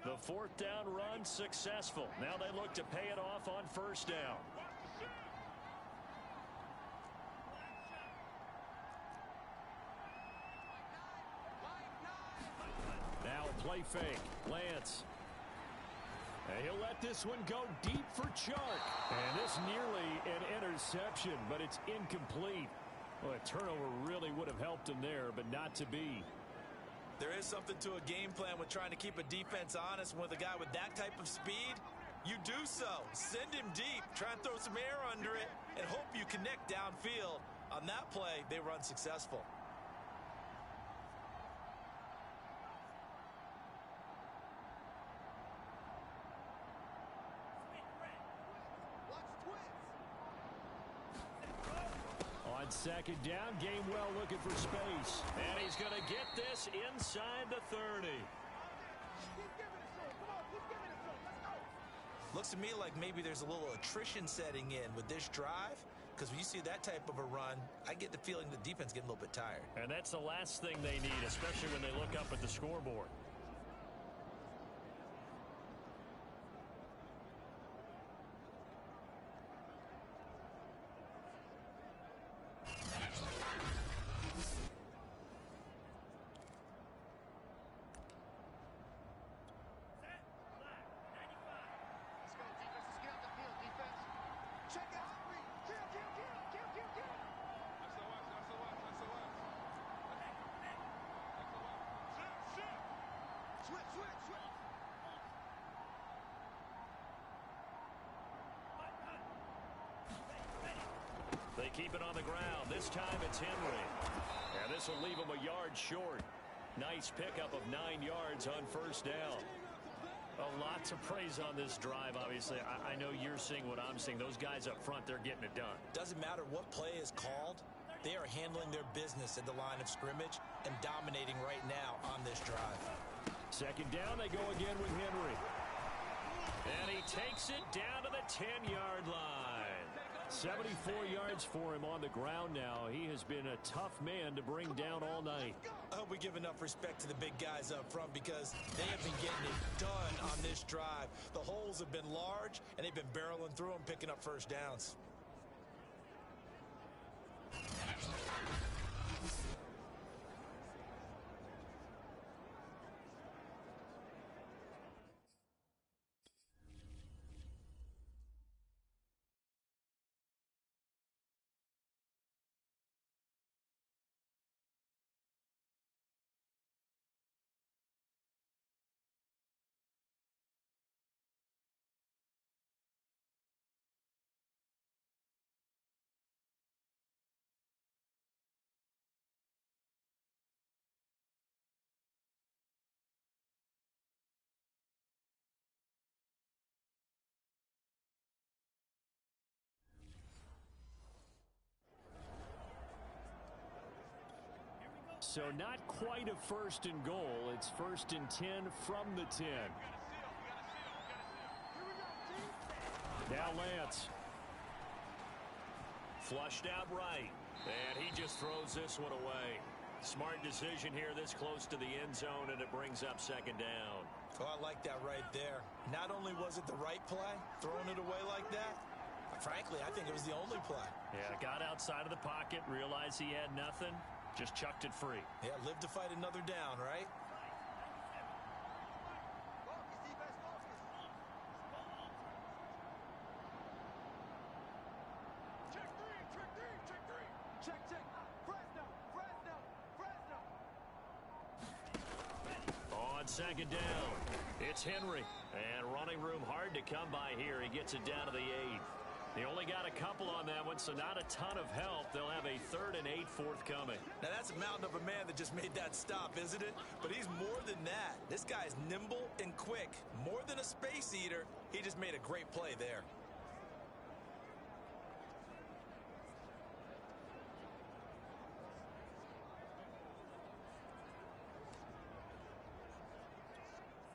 The 4th down run successful. Now they look to pay it off on 1st down. Now a play fake. Lance. And he'll let this one go deep for Chark. And this nearly an interception, but it's incomplete. Well, a turnover really would have helped him there, but not to be. There is something to a game plan with trying to keep a defense honest. With a guy with that type of speed, you do so. Send him deep, try and throw some air under it, and hope you connect downfield. On that play, they run successful. On 2nd Second down, Gainwell looking for space. And he's going to get this inside the 30. Looks to me like maybe there's a little attrition setting in with this drive, because when you see that type of a run, I get the feeling the defense getting a little bit tired. And that's the last thing they need, especially when they look up at the scoreboard. They keep it on the ground. This time it's Henry. And this will leave him a yard short. Nice pickup of 9 yards on first down. Lots of praise on this drive, obviously. I know you're seeing what I'm seeing. Those guys up front, they're getting it done. Doesn't matter what play is called. They are handling their business at the line of scrimmage and dominating right now on this drive. Second down, they go again with Henry. And he takes it down to the 10-yard line. 74 yards for him on the ground now. He has been a tough man to bring down all night. I hope we give enough respect to the big guys up front because they have been getting it done on this drive. The holes have been large, and they've been barreling through them, picking up first downs. So not quite a first and goal. It's first and 10 from the 10. Now Lance. Flushed out right. And he just throws this one away. Smart decision here this close to the end zone, and it brings up second down. Oh, I like that right there. Not only was it the right play, throwing it away like that, frankly, I think it was the only play. Yeah, got outside of the pocket, realized he had nothing, just chucked it free. Yeah, live to fight another down, right? On second down, it's Henry. And running room hard to come by here. He gets it down to the 8. They only got a couple on that one, so not a ton of help. They'll have a 3rd and 8 forthcoming. Now, that's a mountain of a man that just made that stop, isn't it? But he's more than that. This guy's nimble and quick. More than a space eater, he just made a great play there.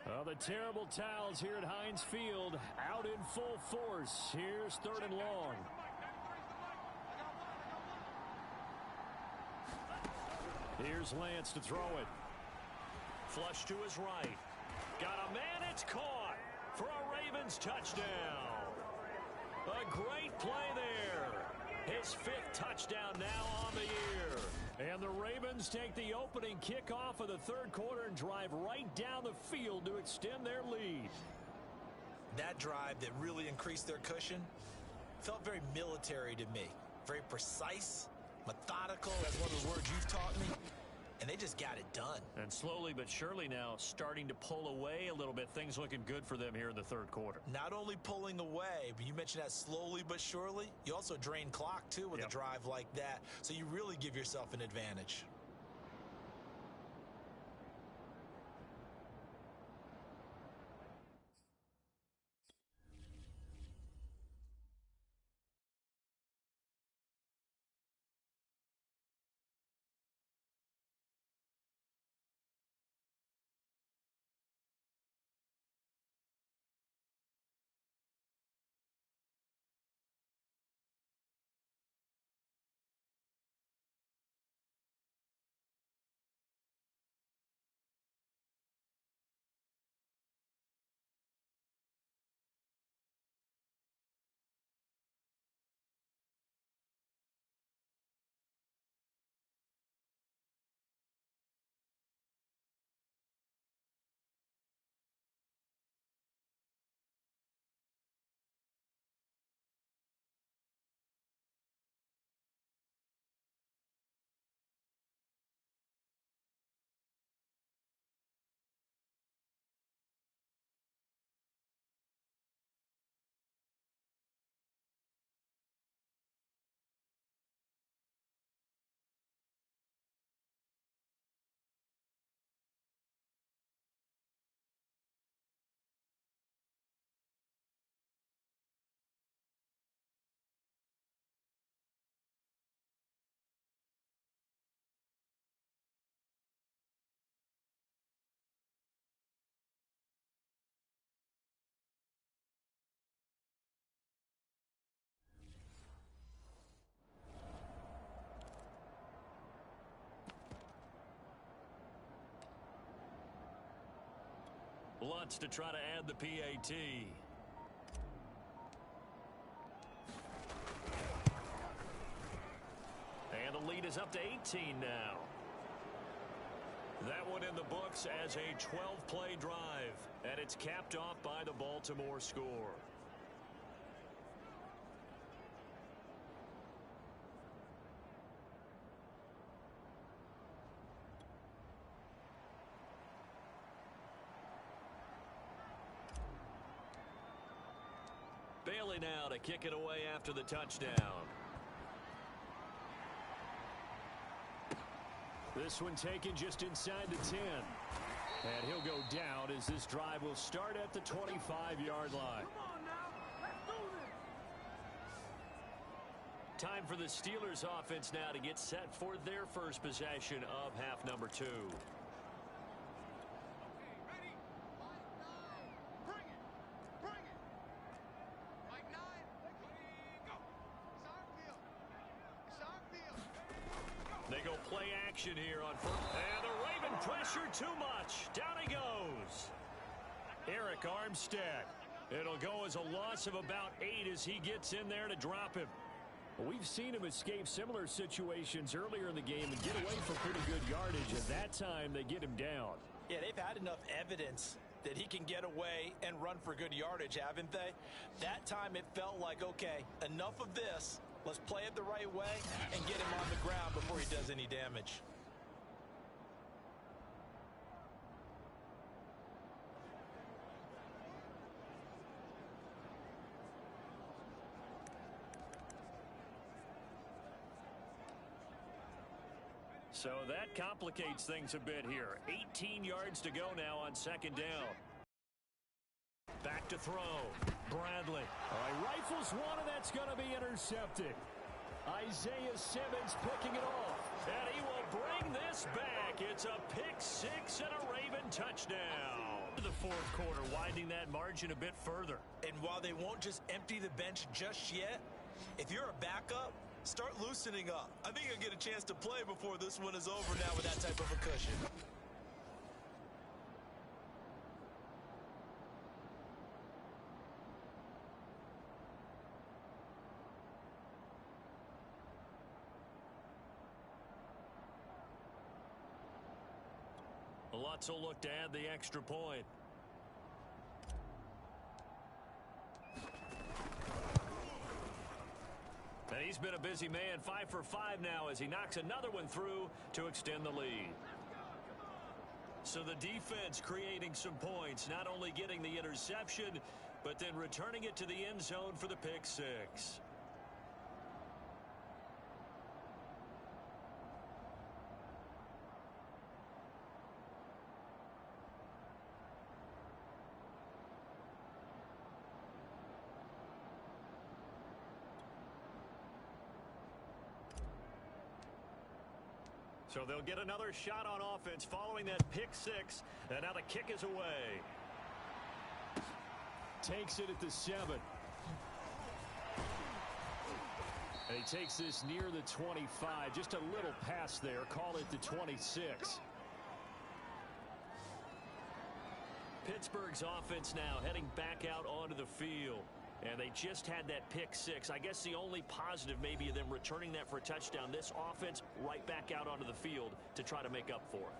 Well, the terrible towels here at Heinz Field out in full force. Here's 3rd and long. Here's Lance to throw it. Flush to his right. Got a man, it's caught for a Ravens touchdown. A great play there. His 5th touchdown now on the year. And the Ravens take the opening kickoff of the 3rd quarter and drive right down the field to extend their lead. That drive that really increased their cushion felt very military to me. Very precise, methodical. That's one of the words you've taught me. And they just got it done. And slowly but surely now starting to pull away a little bit. Things looking good for them here in the 3rd quarter. Not only pulling away, but you mentioned that slowly but surely. You also drain clock, too, with a drive like that. So you really give yourself an advantage. Lutz to try to add the PAT. And the lead is up to 18 now. That one in the books as a 12-play drive, and it's capped off by the Baltimore score. Bailey now to kick it away after the touchdown. This one taken just inside the 10. And he'll go down as this drive will start at the 25-yard line. Come on now, let's do this. Time for the Steelers offense now to get set for their first possession of half number 2. They go play action here on first. And the Raven pressure too much. Down he goes. Eric Armstead. It'll go as a loss of about 8 as he gets in there to drop him. We've seen him escape similar situations earlier in the game and get away from pretty good yardage. At that time, they get him down. Yeah, they've had enough evidence that he can get away and run for good yardage, haven't they? That time it felt like, okay, enough of this. Let's play it the right way and get him on the ground before he does any damage. So that complicates things a bit here. 18 yards to go now on second down. Back to throw. Bradley. All right, rifles one, and that's going to be intercepted. Isaiah Simmons picking it off. And he will bring this back. It's a pick 6 and a Raven touchdown. The fourth quarter, widening that margin a bit further. And while they won't just empty the bench just yet, if you're a backup, start loosening up. I think you'll get a chance to play before this one is over now with that type of a cushion. Lutz will look to add the extra point. And he's been a busy man, 5 for 5 now as he knocks another one through to extend the lead. So the defense creating some points, not only getting the interception, but then returning it to the end zone for the pick 6. So they'll get another shot on offense following that pick 6. And now the kick is away. Takes it at the 7. And he takes this near the 25. Just a little pass there. Call it the 26. Pittsburgh's offense now heading back out onto the field. And they just had that pick 6. I guess the only positive maybe of them returning that for a touchdown. This offense right back out onto the field to try to make up for it.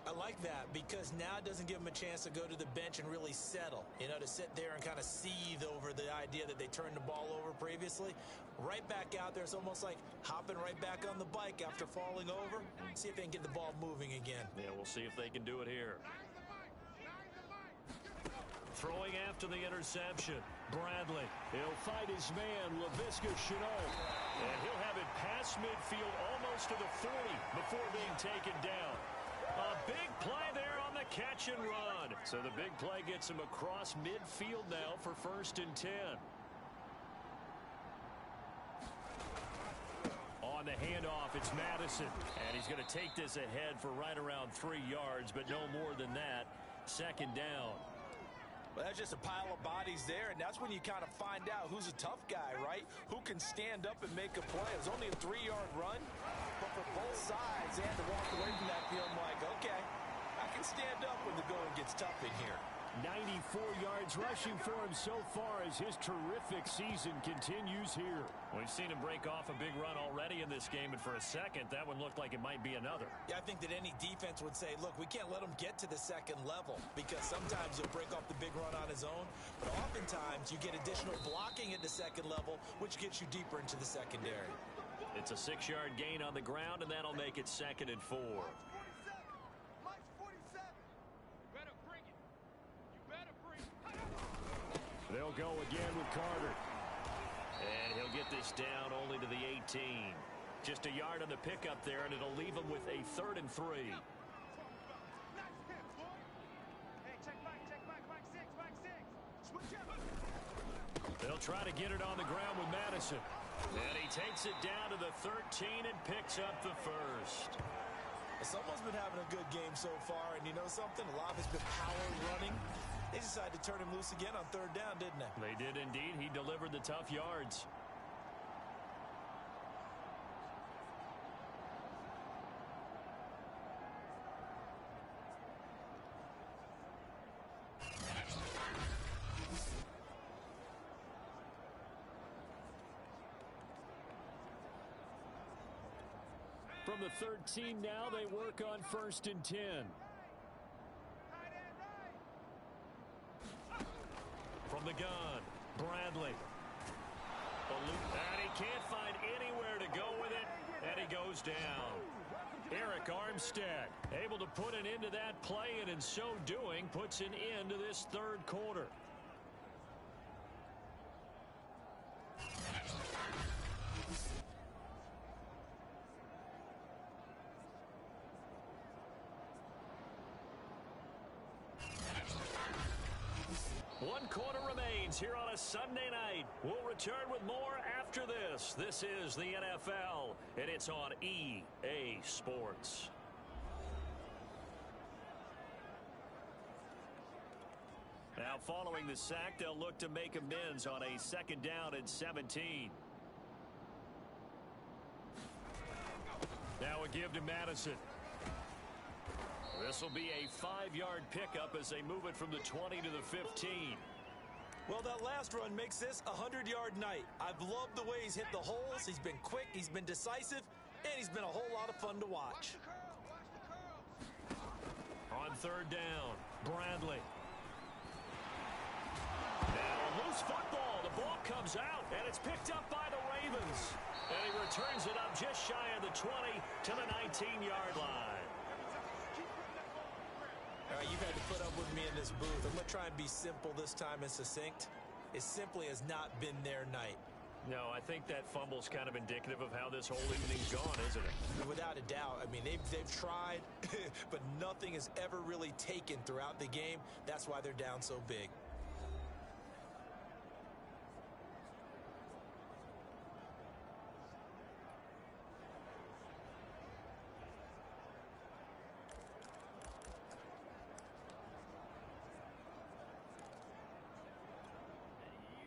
I like that because now it doesn't give them a chance to go to the bench and really settle. You know, to sit there and kind of seethe over the idea that they turned the ball over previously. Right back out there. It's almost like hopping right back on the bike after falling over. See if they can get the ball moving again. Yeah, we'll see if they can do it here. Throwing after the interception. Bradley. He'll fight his man, Laviska Shenault. And he'll have it past midfield almost to the 40 before being taken down. A big play there on the catch and run. So the big play gets him across midfield now for 1st and 10. On the handoff, it's Madison. And he's going to take this ahead for right around 3 yards, but no more than that. 2nd down. Well, that's just a pile of bodies there, and that's when you kind of find out who's a tough guy, right? Who can stand up and make a play. It was only a 3-yard run, but for both sides, they had to walk away from that field like, okay, I can stand up when the going gets tough in here. 94 yards rushing for him so far as his terrific season continues here. We've seen him break off a big run already in this game, and for a second, that one looked like it might be another. Yeah, I think that any defense would say, look, we can't let him get to the second level because sometimes he'll break off the big run on his own, but oftentimes you get additional blocking at the second level, which gets you deeper into the secondary. It's a 6-yard gain on the ground, and that'll make it 2nd and 4. They'll go again with Carter. And he'll get this down only to the 18. Just a yard on the pickup there, and it'll leave him with a 3rd and 3. They'll try to get it on the ground with Madison. And he takes it down to the 13 and picks up the first. Someone's been having a good game so far, and you know something? A lot of it's been power running. They decided to turn him loose again on 3rd down, didn't they? They did indeed. He delivered the tough yards. From the 13 now, they work on 1st and 10. From the gun, Bradley. And he can't find anywhere to go with it, and he goes down. Eric Armstead able to put an end to that play, and in so doing, puts an end to this 3rd quarter. One quarter remains here on a Sunday night. We'll return with more after this. This is the NFL, and it's on EA Sports. Now, following the sack, they'll look to make amends on a 2nd down and 17. Now a give to Madison. This will be a 5-yard pickup as they move it from the 20 to the 15. Well, that last run makes this a 100-yard night. I've loved the way he's hit the holes. He's been quick, he's been decisive, and he's been a whole lot of fun to watch. On 3rd down, Bradley. Now a loose football. The ball comes out, and it's picked up by the Ravens. And he returns it up just shy of the 20 to the 19-yard line. All right, you've had to put up with me in this booth. I'm going to try and be simple this time and succinct. It simply has not been their night. No, I think that fumble's kind of indicative of how this whole evening's gone, isn't it? Without a doubt. I mean, they've tried, but nothing has ever really taken throughout the game. That's why they're down so big.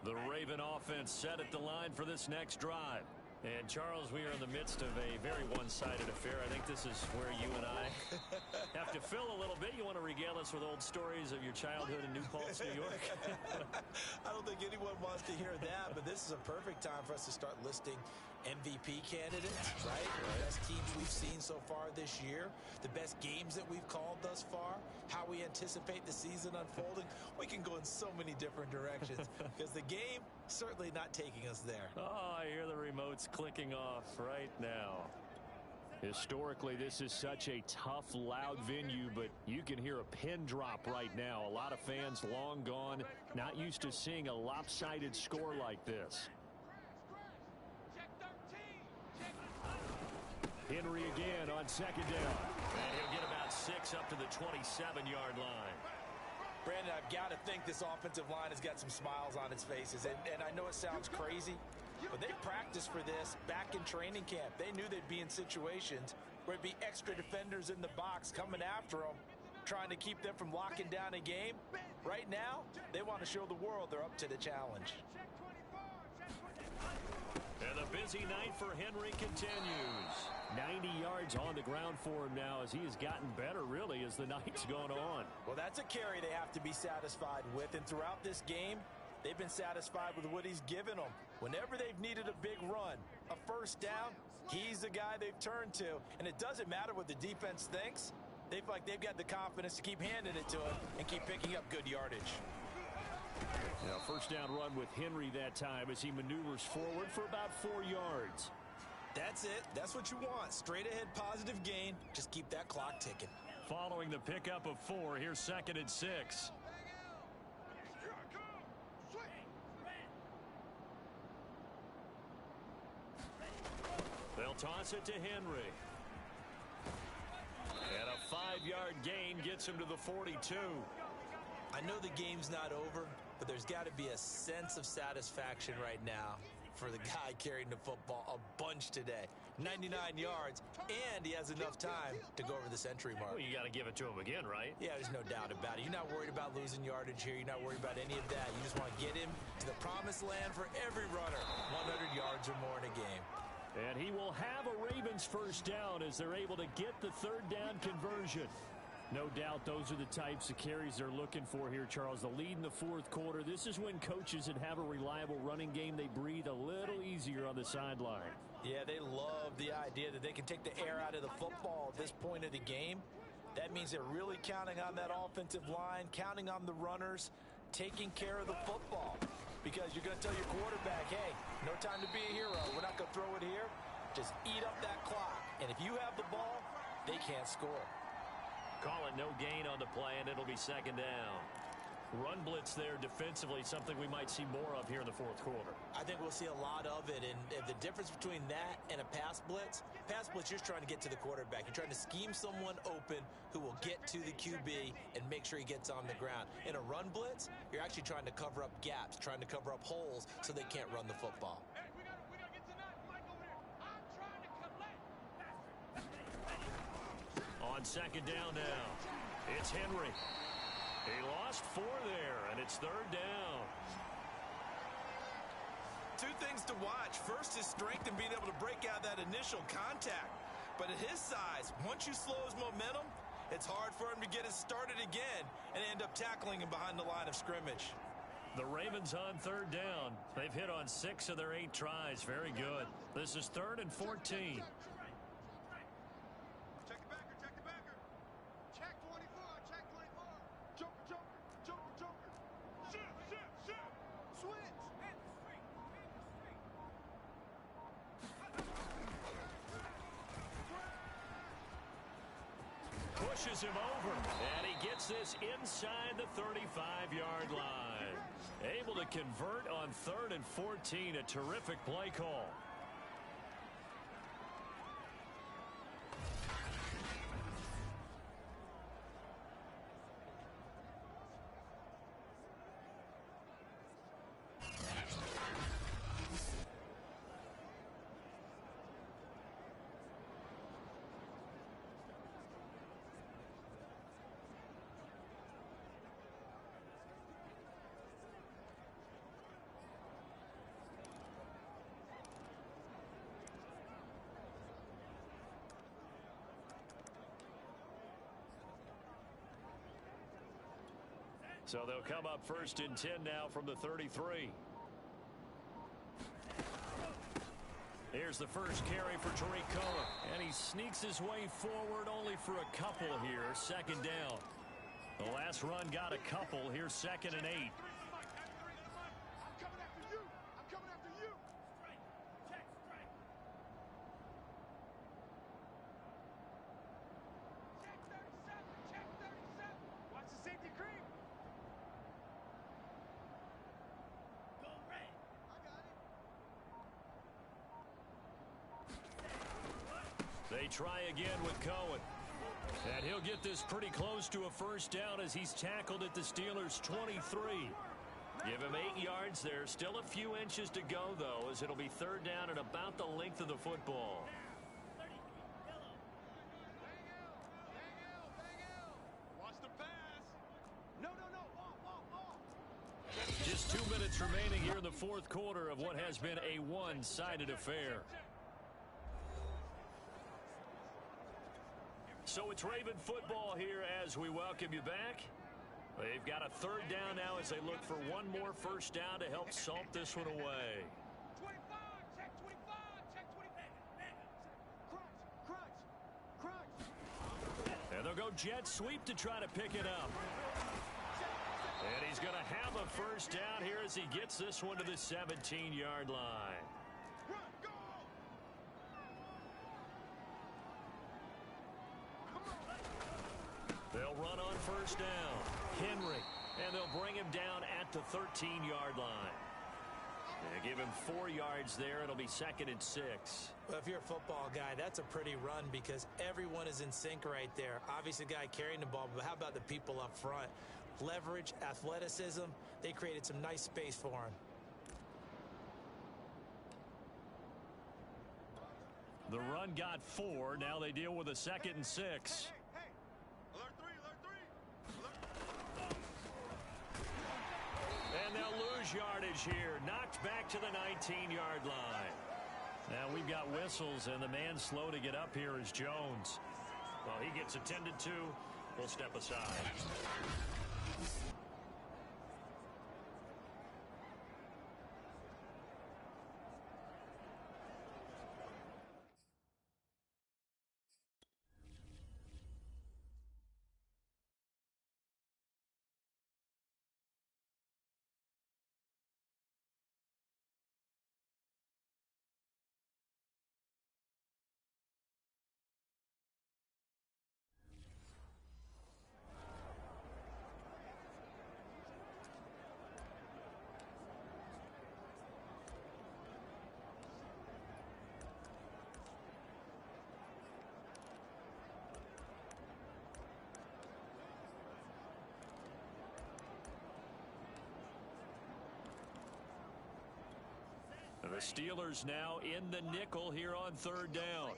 The Raven offense set at the line for this next drive. And, Charles, we are in the midst of a very one-sided affair. I think this is where you and I have to fill a little bit. You want to regale us with old stories of your childhood in New Paltz, New York? I don't think anyone wants to hear that, but this is a perfect time for us to start listing MVP candidates, right? The best teams we've seen so far this year, the best games that we've called thus far, how we anticipate the season unfolding. We can go in so many different directions because the game certainly not taking us there. Oh, I hear the remotes clicking off right now. Historically, this is such a tough, loud venue, but you can hear a pin drop right now. A lot of fans long gone, not used to seeing a lopsided score like this. Henry again on 2nd down. And he'll get about 6 up to the 27-yard line. Brandon, I've got to think this offensive line has got some smiles on its faces. And I know it sounds crazy, but they practiced for this back in training camp. They knew they'd be in situations where it'd be extra defenders in the box coming after them, trying to keep them from locking down a game. Right now, they want to show the world they're up to the challenge. And the busy night for Henry continues. 90 yards on the ground for him now as he has gotten better, really, as the night's gone on. Well, that's a carry they have to be satisfied with. And throughout this game, they've been satisfied with what he's given them. Whenever they've needed a big run, a first down, he's the guy they've turned to. And it doesn't matter what the defense thinks. They feel like they've got the confidence to keep handing it to him and keep picking up good yardage. Now, first down run with Henry that time as he maneuvers forward for about 4 yards. That's it. That's what you want. Straight ahead positive gain. Just keep that clock ticking. Following the pickup of 4, here's 2nd and 6. They'll toss it to Henry. And a 5-yard gain gets him to the 42. I know the game's not over, but there's got to be a sense of satisfaction right now for the guy carrying the football a bunch today. 99 yards, and he has enough time to go over the century mark. Well, you got to give it to him again, right? Yeah, there's no doubt about it. You're not worried about losing yardage here. You're not worried about any of that. You just want to get him to the promised land for every runner. 100 yards or more in a game. And he will have a Ravens first down as they're able to get the 3rd down conversion. No doubt those are the types of carries they're looking for here, Charles. The lead in the 4th quarter. This is when coaches that have a reliable running game, they breathe a little easier on the sideline. Yeah, they love the idea that they can take the air out of the football at this point of the game. That means they're really counting on that offensive line, counting on the runners, taking care of the football. Because you're going to tell your quarterback, hey, no time to be a hero. We're not going to throw it here. Just eat up that clock. And if you have the ball, they can't score. Call it no gain on the play, and it'll be 2nd down. Run blitz there defensively, something we might see more of here in the 4th quarter. I think we'll see a lot of it, and the difference between that and a pass blitz, you're trying to get to the quarterback. You're trying to scheme someone open who will get to the QB and make sure he gets on the ground. In a run blitz, you're actually trying to cover up gaps, trying to cover up holes so they can't run the football. On 2nd down now, it's Henry. He lost 4 there, and it's 3rd down. 2 things to watch. First, his strength and being able to break out that initial contact. But at his size, once you slow his momentum, it's hard for him to get it started again and end up tackling him behind the line of scrimmage. The Ravens on 3rd down. They've hit on 6 of their 8 tries. Very good. This is 3rd and 14. Pushes him over, and he gets this inside the 35-yard line. Able to convert on 3rd and 14, a terrific play call. So they'll come up 1st and 10 now from the 33. Here's the first carry for Tariq Cohen. And he sneaks his way forward only for a couple here. 2nd down. The last run got a couple. Here's 2nd and 8. They try again with Cohen. And he'll get this pretty close to a first down as he's tackled at the Steelers' 23. Give him 8 yards there. Still a few inches to go, though, as it'll be 3rd down at about the length of the football. Just 2 minutes remaining here in the fourth quarter of what has been a one-sided affair. So it's Raven football here as we welcome you back. They've got a third down now as they look for one more first down to help salt this one away. And they'll go jet sweep to try to pick it up. And he's going to have a first down here as he gets this one to the 17-yard line. They'll run on first down. Henry, and they'll bring him down at the 13-yard line. They give him 4 yards there. It'll be 2nd and 6. Well, if you're a football guy, that's a pretty run because everyone is in sync right there. Obviously, the guy carrying the ball, but how about the people up front? Leverage, athleticism, they created some nice space for him. The run got 4. Now they deal with a 2nd and 6. And they'll lose yardage here. Knocked back to the 19-yard line. Now we've got whistles, and the man slow to get up here is Jones. Well, he gets attended to. We'll step aside. The Steelers now in the nickel here on third down.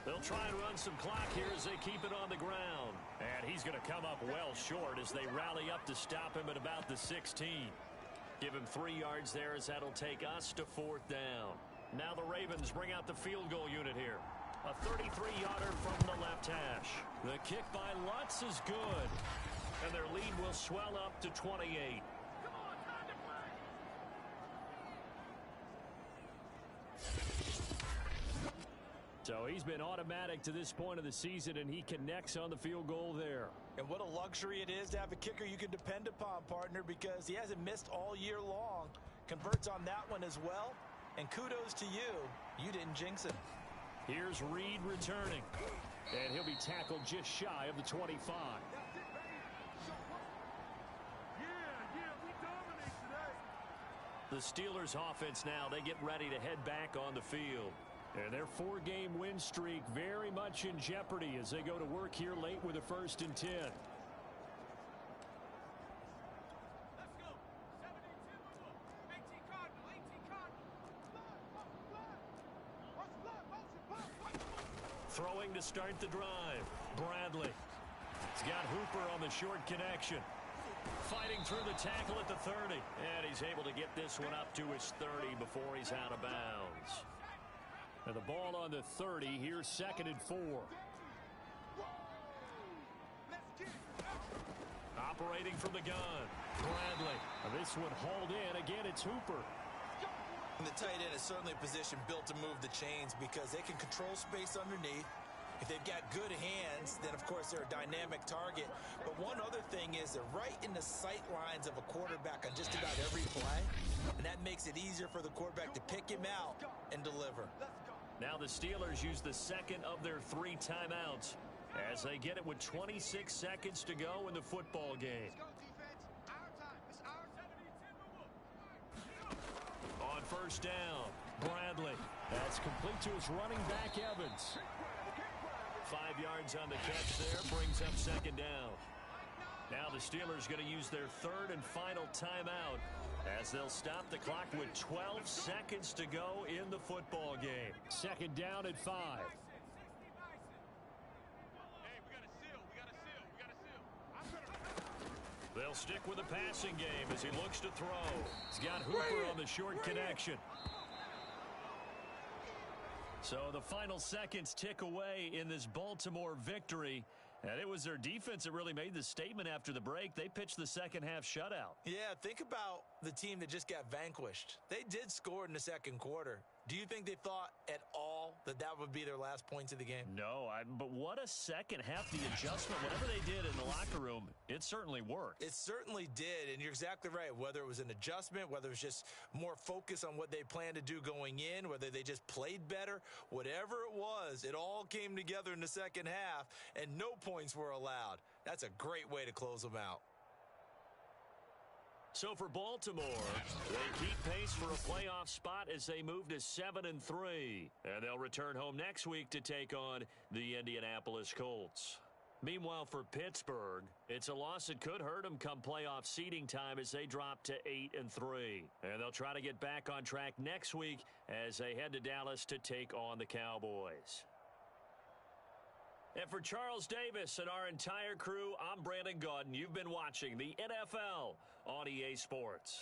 They'll try and run some clock here as they keep it on the ground. And he's going to come up well short as they rally up to stop him at about the 16. Give him 3 yards there as that'll take us to 4th down. Now the Ravens bring out the field goal unit here. A 33-yarder from the left hash. The kick by Lutz is good. And their lead will swell up to 28. So he's been automatic to this point of the season, and he connects on the field goal there. And what a luxury it is to have a kicker you can depend upon, partner, because he hasn't missed all year long. Converts on that one as well. And kudos to you. You didn't jinx him. Here's Reed returning. And he'll be tackled just shy of the 25. The Steelers offense now, they get ready to head back on the field. And their 4-game win streak very much in jeopardy as they go to work here late with a 1st and 10. Throwing to start the drive. Bradley. He's got Hooper on the short connection. Fighting through the tackle at the 30. And he's able to get this one up to his 30 before he's out of bounds. And the ball on the 30. Here's 2nd and 4. Operating from the gun. Bradley. This one hauled in. Again, it's Hooper. And the tight end is certainly a position built to move the chains because they can control space underneath. If they've got good hands, then, of course, they're a dynamic target. But one other thing is they're right in the sight lines of a quarterback on just about every play. And that makes it easier for the quarterback to pick him out and deliver. Now the Steelers use the 2nd of their 3 timeouts as they get it with 26 seconds to go in the football game. On first down, Bradley. That's complete to his running back, Evans. 5 yards on the catch there, brings up 2nd down. Now the Steelers going to use their third and final timeout as they'll stop the clock with 12 seconds to go in the football game. Second down at 5. They'll stick with the passing game as he looks to throw. He's got Hooper on the short connection. So the final seconds tick away in this Baltimore victory. And it was their defense that really made the statement after the break. They pitched the second half shutout. Yeah, think about the team that just got vanquished. They did score in the second quarter. Do you think they thought at all that that would be their last points of the game? No, but what a second half, the adjustment, whatever they did in the locker room, it certainly worked. It certainly did, and you're exactly right. Whether it was an adjustment, whether it was just more focus on what they planned to do going in, whether they just played better, whatever it was, it all came together in the second half, and no points were allowed. That's a great way to close them out. So for Baltimore, they keep pace for a playoff spot as they move to 7-3. And they'll return home next week to take on the Indianapolis Colts. Meanwhile, for Pittsburgh, it's a loss that could hurt them come playoff seeding time as they drop to 8-3. And they'll try to get back on track next week as they head to Dallas to take on the Cowboys. And for Charles Davis and our entire crew, I'm Brandon Gaudin. You've been watching the NFL on EA Sports.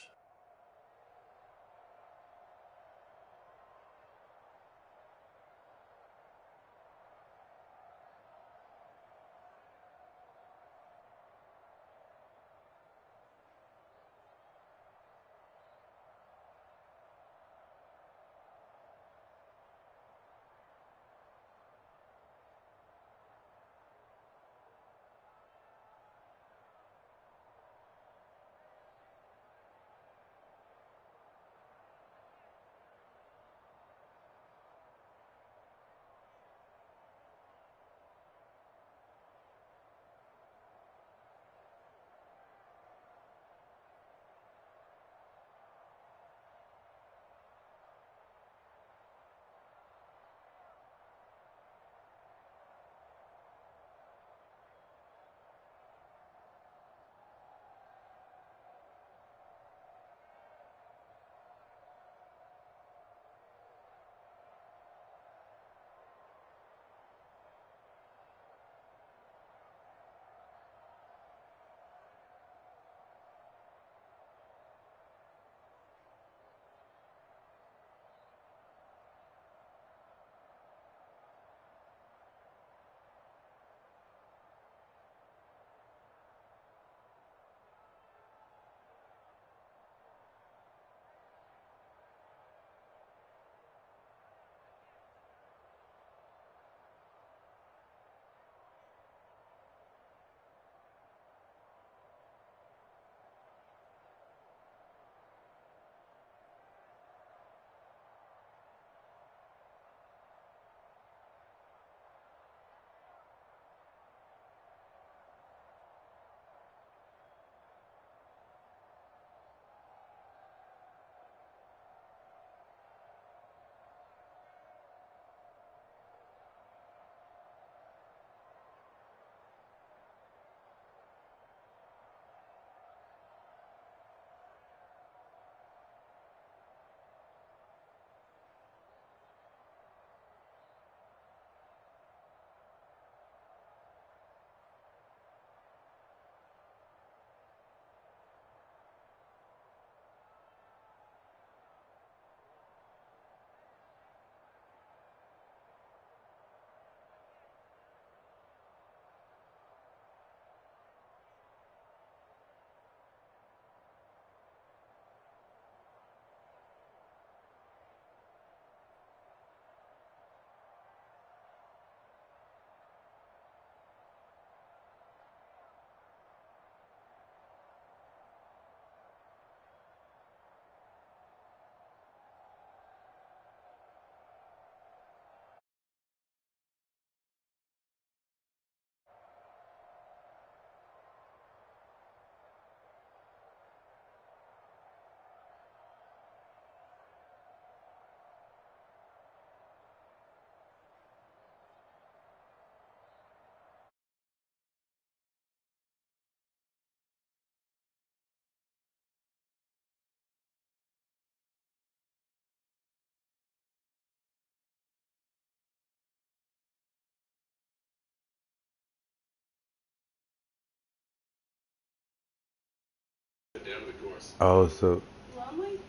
down to the course. Oh, so Lonely?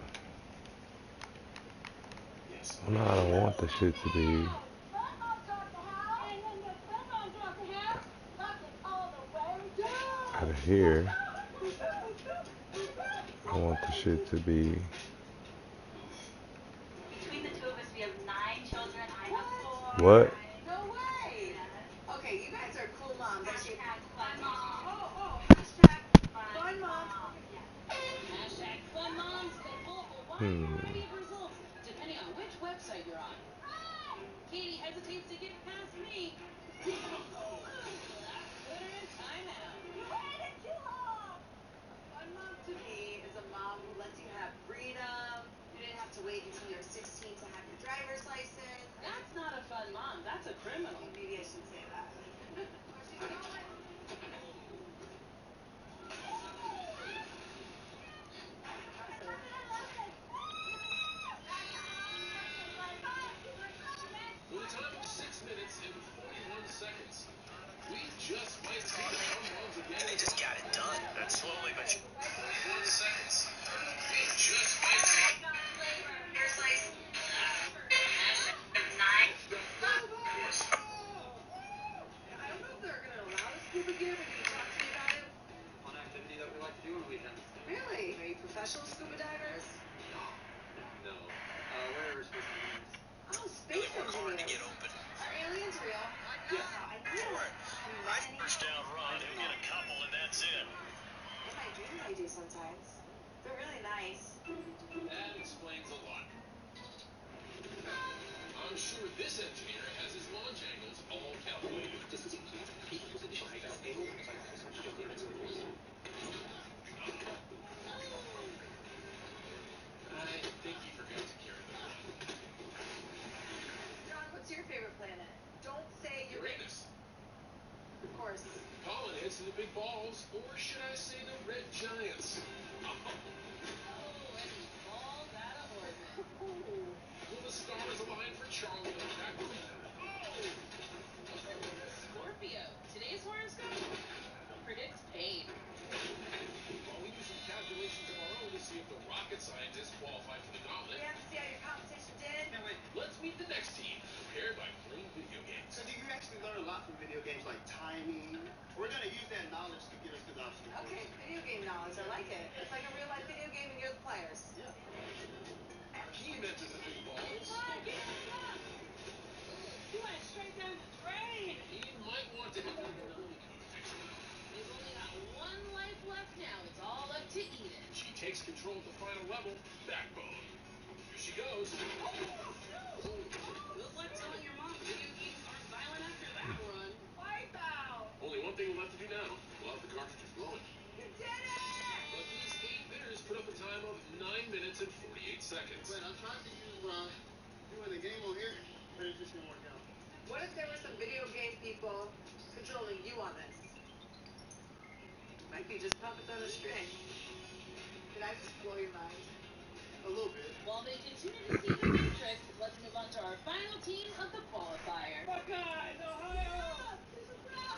Yes. no, I don't want the shit to be out of here. I want the shit to be. Between the two of us, we have 9 children. I have 4. What? No way! Yes. Okay, you guys are cool moms. Hashtag fun mom. Hashtag Fun mom. Yes. Hashtag fun moms can pull up a wide variety of results depending on which website you're on. Katie hesitates to get past me. Put her in timeout. You waited too long. A fun mom to me is a mom who lets you have freedom. You didn't have to wait until you're 16 to have your driver's license. That's not a fun mom. That's a criminal. Maybe I should say that. With a time of 6 minutes and 41 seconds, we just might see the fun moms again. They just got it done. And slowly but 41 seconds. We just might see. Here's like 9. I don't know if they're going to allow the scuba gear, but can you talk to me about it? fun activity that we like to do on weekends. Really? Are you professional scuba divers? No. We're space engineers. Oh, space engineers. Get open. Are aliens real? Yeah. I knew it. First down run, he'll get a couple and that's it. In my dreams, I do sometimes. They're really nice. That explains a lot. I'm sure this engineer has his launch angles all calculated. I think he forgot to carry the gun. John, what's your favorite planet? Don't say Uranus. Of course. Colin heads to the big balls, or should I say the red giants? Balls out of orbit. Will the stars align for Charlie and Jacqueline? Scorpio. Today's horoscope predicts pain. While we do some calculations of our own to see if the rocket scientists qualify for the gauntlet, We have to see how your competition did. let's meet the next team, prepared by playing video games. So do you actually learn a lot from video games like timing? We're going to use that knowledge to get us to the obstacle course. Okay, video game knowledge. I like it. It's like a real life video game and you're the players. Yeah. He enters the big balls. You went straight down the drain. He might want to hit the Nami competition. They've only got one life left now. It's all up to Eden. She takes control of the final level, Backbone. Here she goes. Feels like telling your mom video games aren't violent after that run. Wipe out. Only one thing left to do now. We'll have the cartridges blowing. You did it! But these 8 bitters put up a time of 9 minutes and 48 seconds. Wait, I'm trying to doing the game over here, but it just didn't work out. What if there were some video game people controlling you on this? Might be just puppets on a string. Did I just blow your mind? A little bit. While they continue to see the matrix, let's move on to our final team of the qualifier. Buckeyes, Ohio!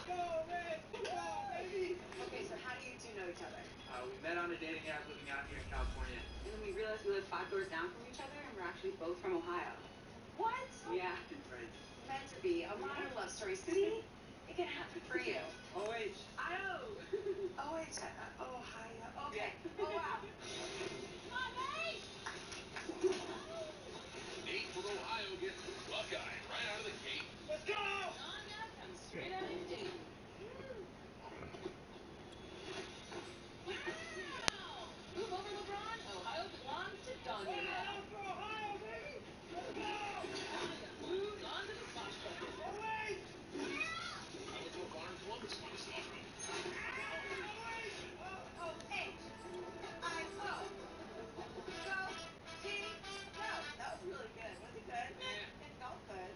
Go, Red! Go, baby! Okay, so how do you two know each other? We met on a dating app living out here in California. And then we realized we live 5 doors down from each other, and we're actually both from Ohio. What? Yeah. Right. Meant to be. A modern love story. See? It can happen for you. OH. Ohio. Ohio. Okay. Oh, wow. Come on, Nate! Nate from Ohio gets Buckeye right out of the gate. Let's go! John Gap comes straight out of Dayton. Move over, LeBron. Ohio belongs to Doggy now. Let's go, Ohio, baby! Let's go! Moves on to the smash bucket. Away! I went to a bar in Columbus when this off. O-H-I-O. Go, team, go. That was really good. Was it good? It felt good.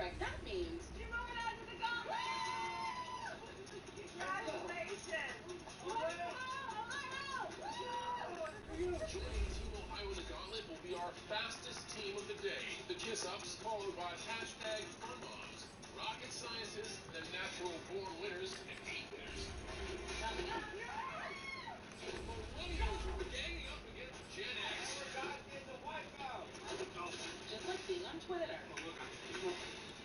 trick. That means You're moving on to the goal. Congratulations. Joining Team Ohio in the gauntlet will be our fastest team of the day. The Kiss Ups, followed by hashtag Fun Moms, rocket scientists, the natural born winners, and 8 winners. Millennials will be ganging up against Gen X. just like being on Twitter.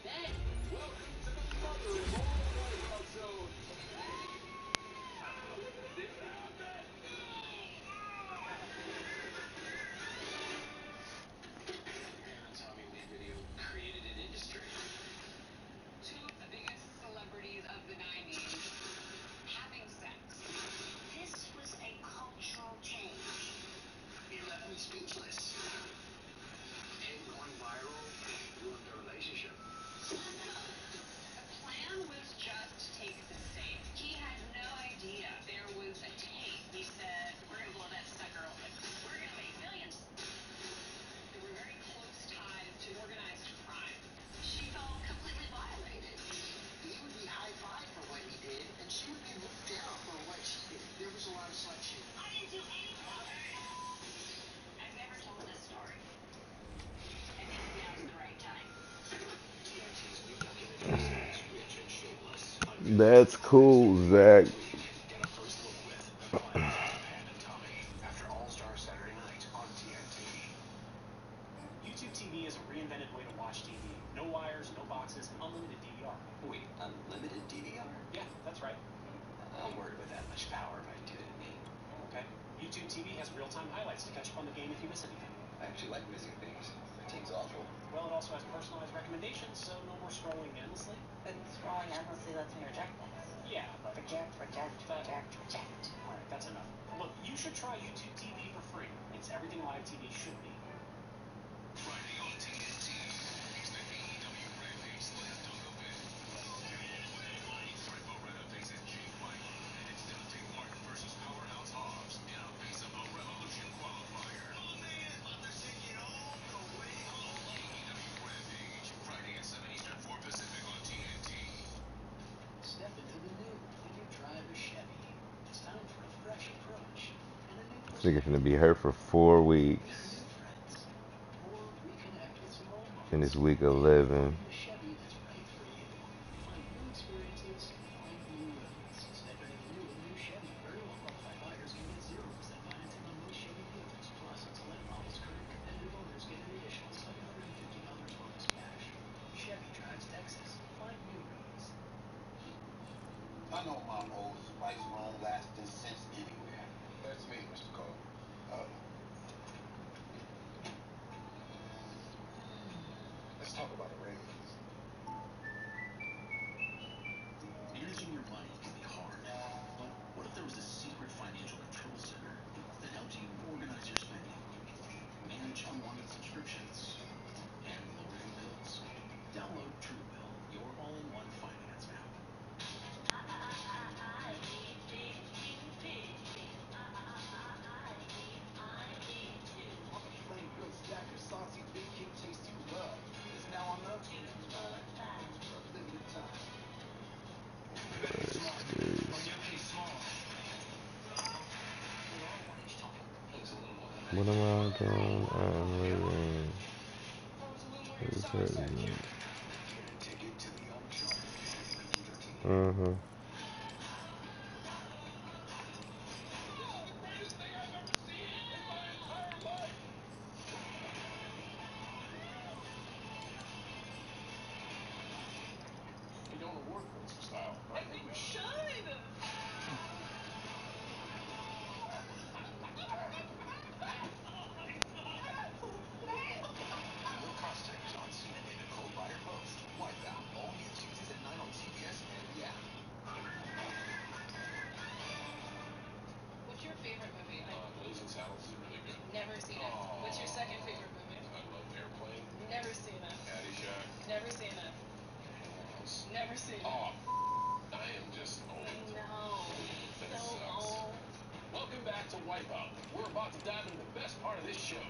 Then, Welcome to the mother of all wipeout zones. Tommy Lee video created an industry. Two of the biggest celebrities of the 90s having sex. This was a cultural change. It left me speechless. Him going viral ruined their relationship. The plan was just to take the stage. He had no idea there was a tape. He said, we're going to blow that sucker open. We're going to make millions. There were very close ties to organized crime. She felt completely violated. He would be high-fived for what he did, and she would be looked down for what she did. There was a lot of slut shit. I didn't do anything. I've never told this story. And maybe now's the right time. TNT's new documentary series, Rich and Shameless. That's cool, Zach. Get a first look with The Climate of Japan and Tommy after All-Star Saturday night on TNT. YouTube TV is a reinvented way to watch TV. No wires, no boxes, unlimited DVR. Wait, unlimited DVR? Yeah, that's right. I'm worried with that much power might do to me. Okay. YouTube TV has real-time highlights to catch up on the game if you miss anything. I actually like missing things. The team's awful. Well, it also has personalized recommendations, so no more scrolling endlessly. But scrolling endlessly lets me reject things. Yeah, but... Reject. Alright, that's enough. Look, you should try YouTube TV for free. It's everything live TV should be. Friday on TNT. It's the AEW Rampage left on open. Trent Beretta faces Jay White, and it's Dante Martin versus Powerhouse Hobbs in a Face of the Revolution qualifier. AEW Rampage, Friday at 7 Eastern, 4 Pacific on TNT. Step into the new when you drive a Chevy. It's time for a fresh approach and a new This nigga finna be hurt for 4 weeks. friends. Or reconnect with some old And it's week 11. a Chevy that's right for you. Find new experiences, find new roads. Step into the new Chevy. Very well qualified buyers can get 0% financing on most Chevy vehicles. Plus, on select models, current competitive owners get an additional $750 bonus cash. Chevy drives Texas. Find new roads. I know my old spice long-lasting sense anywhere. That's me, Mr. Cole. Let's talk about a raise. Managing your money can be hard, but what if there was a secret financial control center that helped you organize your spending, manage unwanted subscriptions, and lower your bills? Download Truebill, your all-in-one finance app. Flame good stacker, saucy, big king taste you love. Is now on the limited time. What am I doing? I'm leaving. Mm-hmm. We don't award points for style. I think we should. Will Costa is on CNN and Cold Buyer Post. Wipeout. All new Tuesdays at 9 on CBS and the app. What's your favorite movie? Blazing Saddles is really good. Never seen it. What's your second favorite movie? I love Airplane. Never seen it. Caddyshack. Never seen it. Animal House. Never seen it. Oh, I am just old. No. That So sucks. old. Welcome back to Wipeout. We're about to dive into the best part of this show.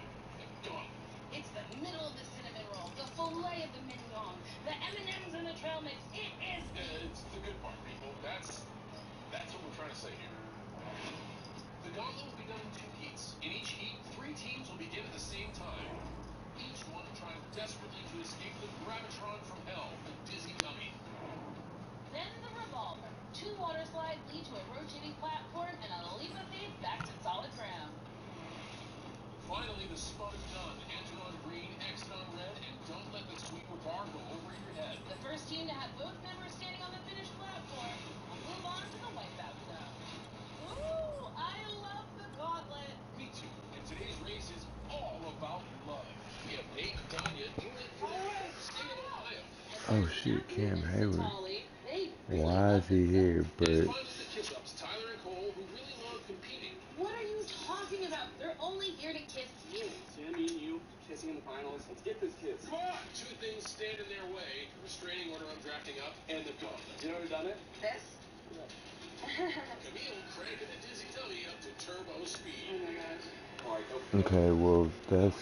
Go on. It's the middle of the cinnamon roll. The full filet of the mignon, the M&Ms and the trail mix. It is. It's the good part, people. That's what we're trying to say here. The gauntlet will be done in 2 heats. In each heat, 3 teams will begin at the same time. Each one trying desperately to escape the gravitron from hell, the dizzy dummy. Then the revolver. 2 water slides lead to a rotating platform and a leap of faith back to solid ground. Finally, the spun is done. Enter on green, exit on red, and don't let the sweeper bar go over your head. The first team to have both members standing on the finished platform will move on to the wipeout zone. Ooh, I love the gauntlet. Me too. And today's race is all about love. We have Nate and Tanya in it for the state of Ohio. Oh shit, Cam Hayward. They Why is he here? And But finally, the kiss-ups, Tyler and Cole, who really love competing. What are you talking about? They're only here to kiss you. Sammy and you kissing in the finals. Let's get this kiss. Come on! 2 things stand in their way. Restraining order I'm drafting up, and the gauntlet. You know who's done it? This? Camille cranking the dizzy dummy up to turbo speed. Oh my gosh. All right, go. okay, well that's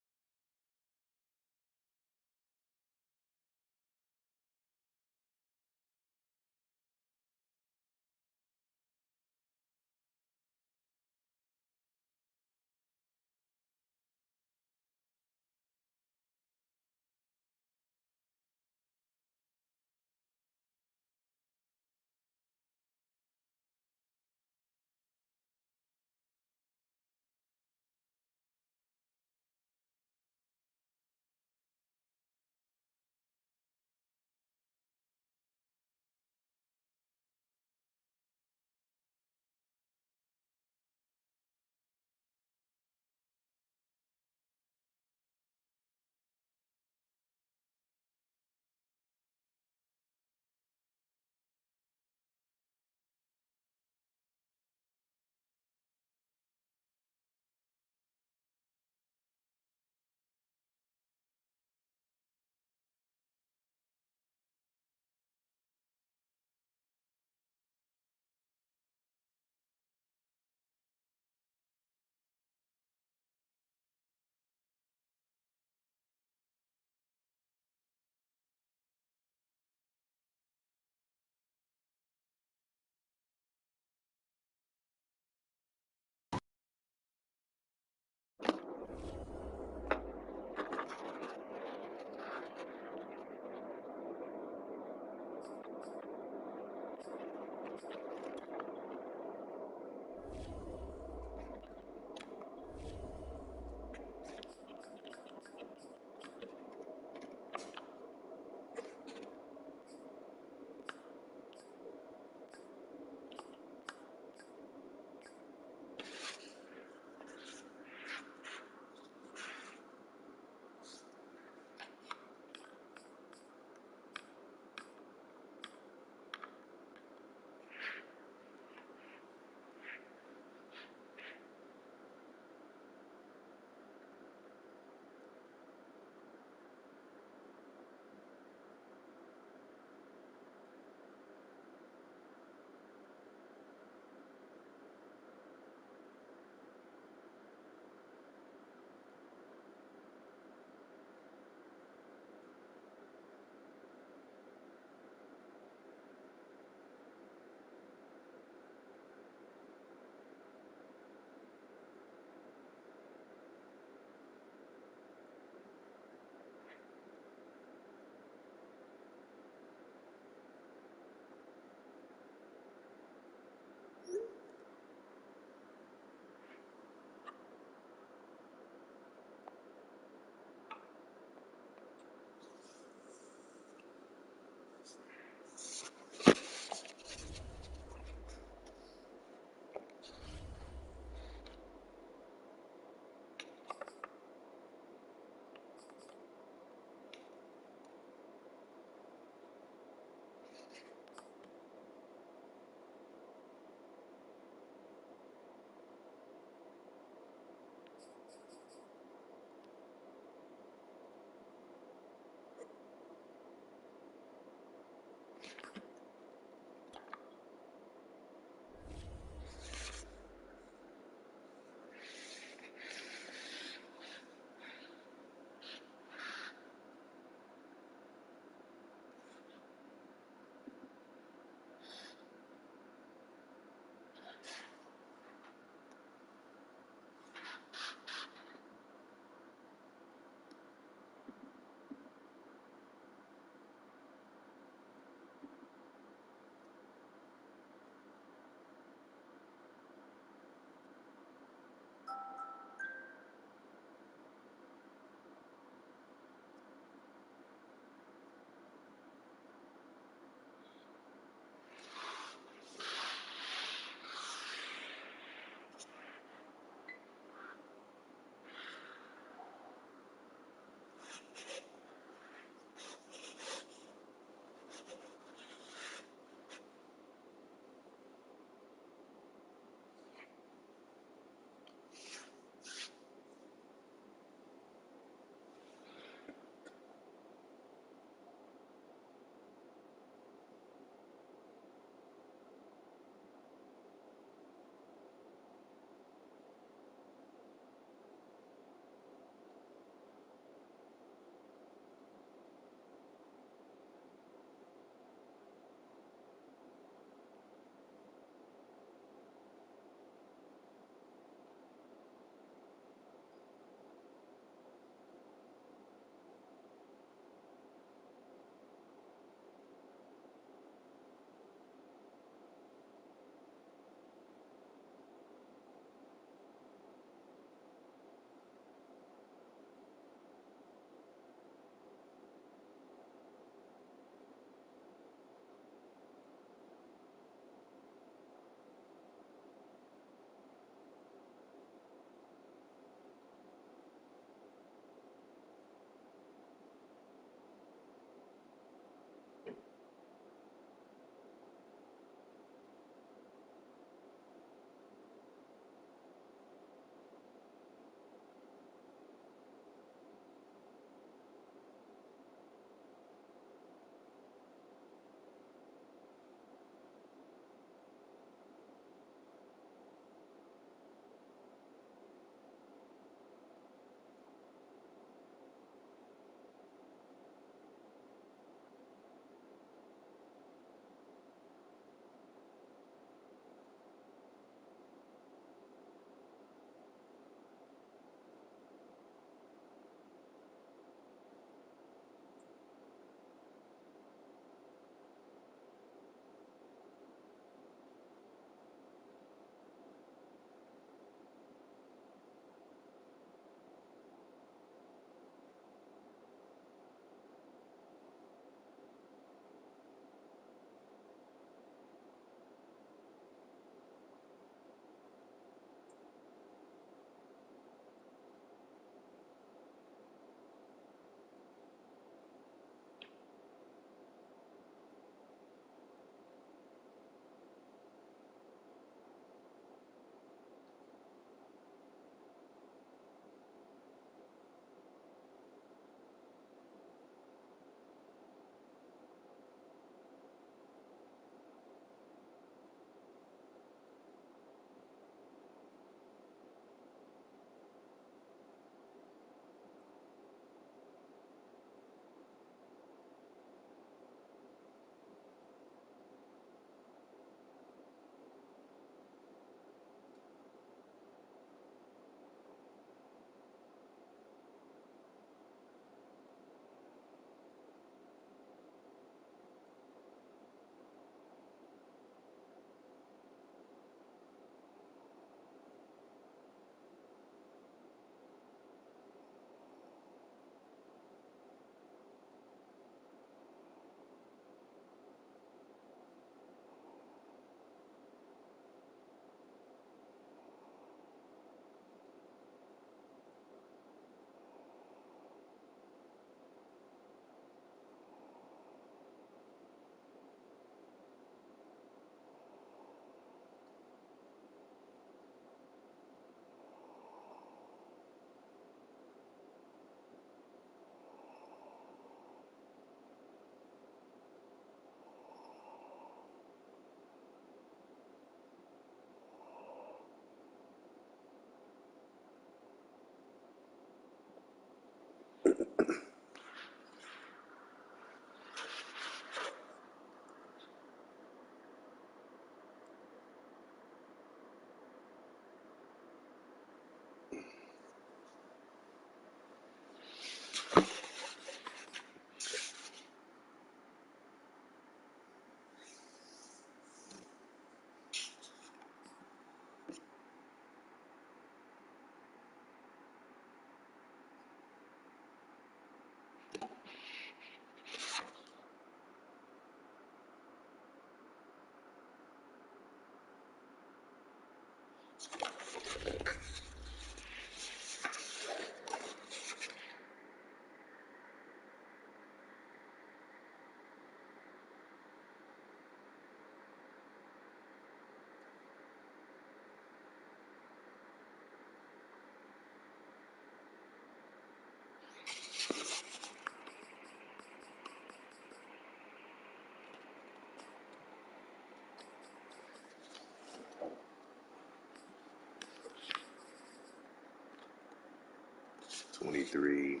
23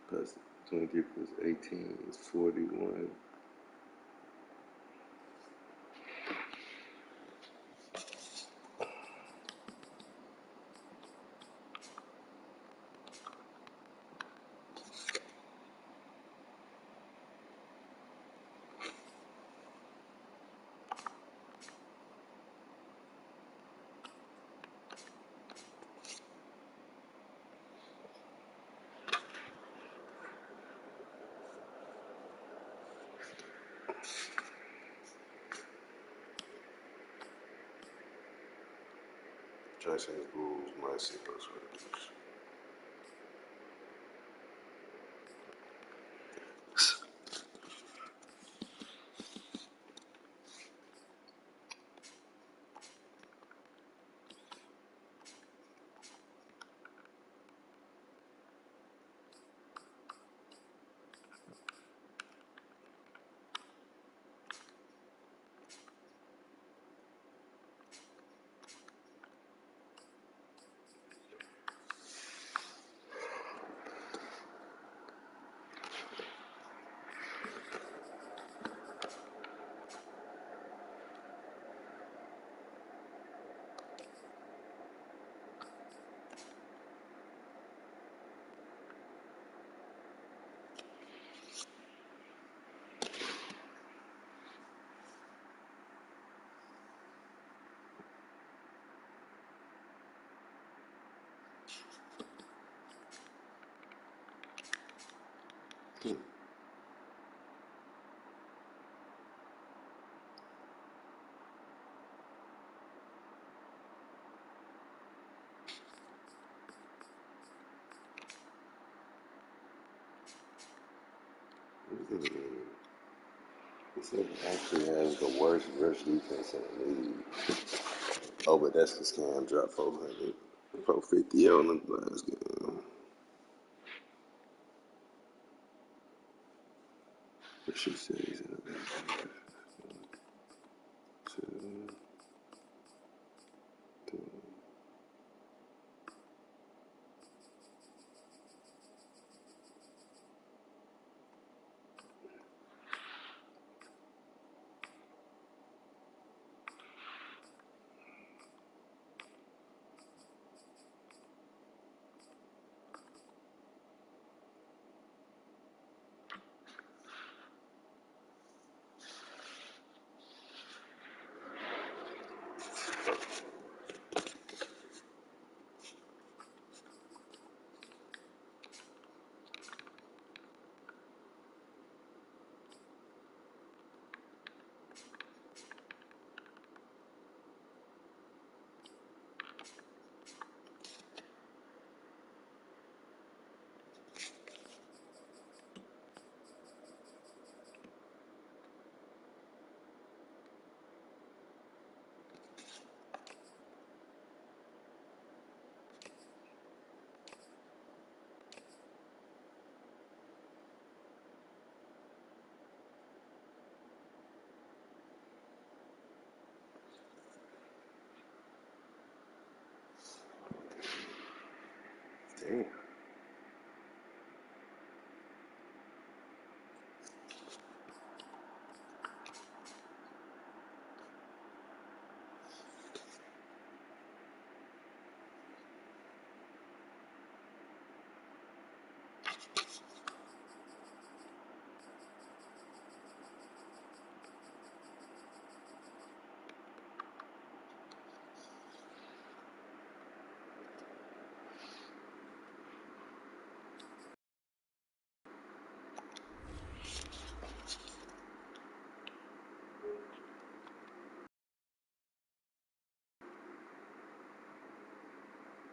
plus 23 plus 18 is 41. Jackson's rules might see those records. This nigga actually has the worst rush defense in the league. Oh, but that's because Cam dropped 400, 450 on the last game. What she says in the back. 2, 3. Damn.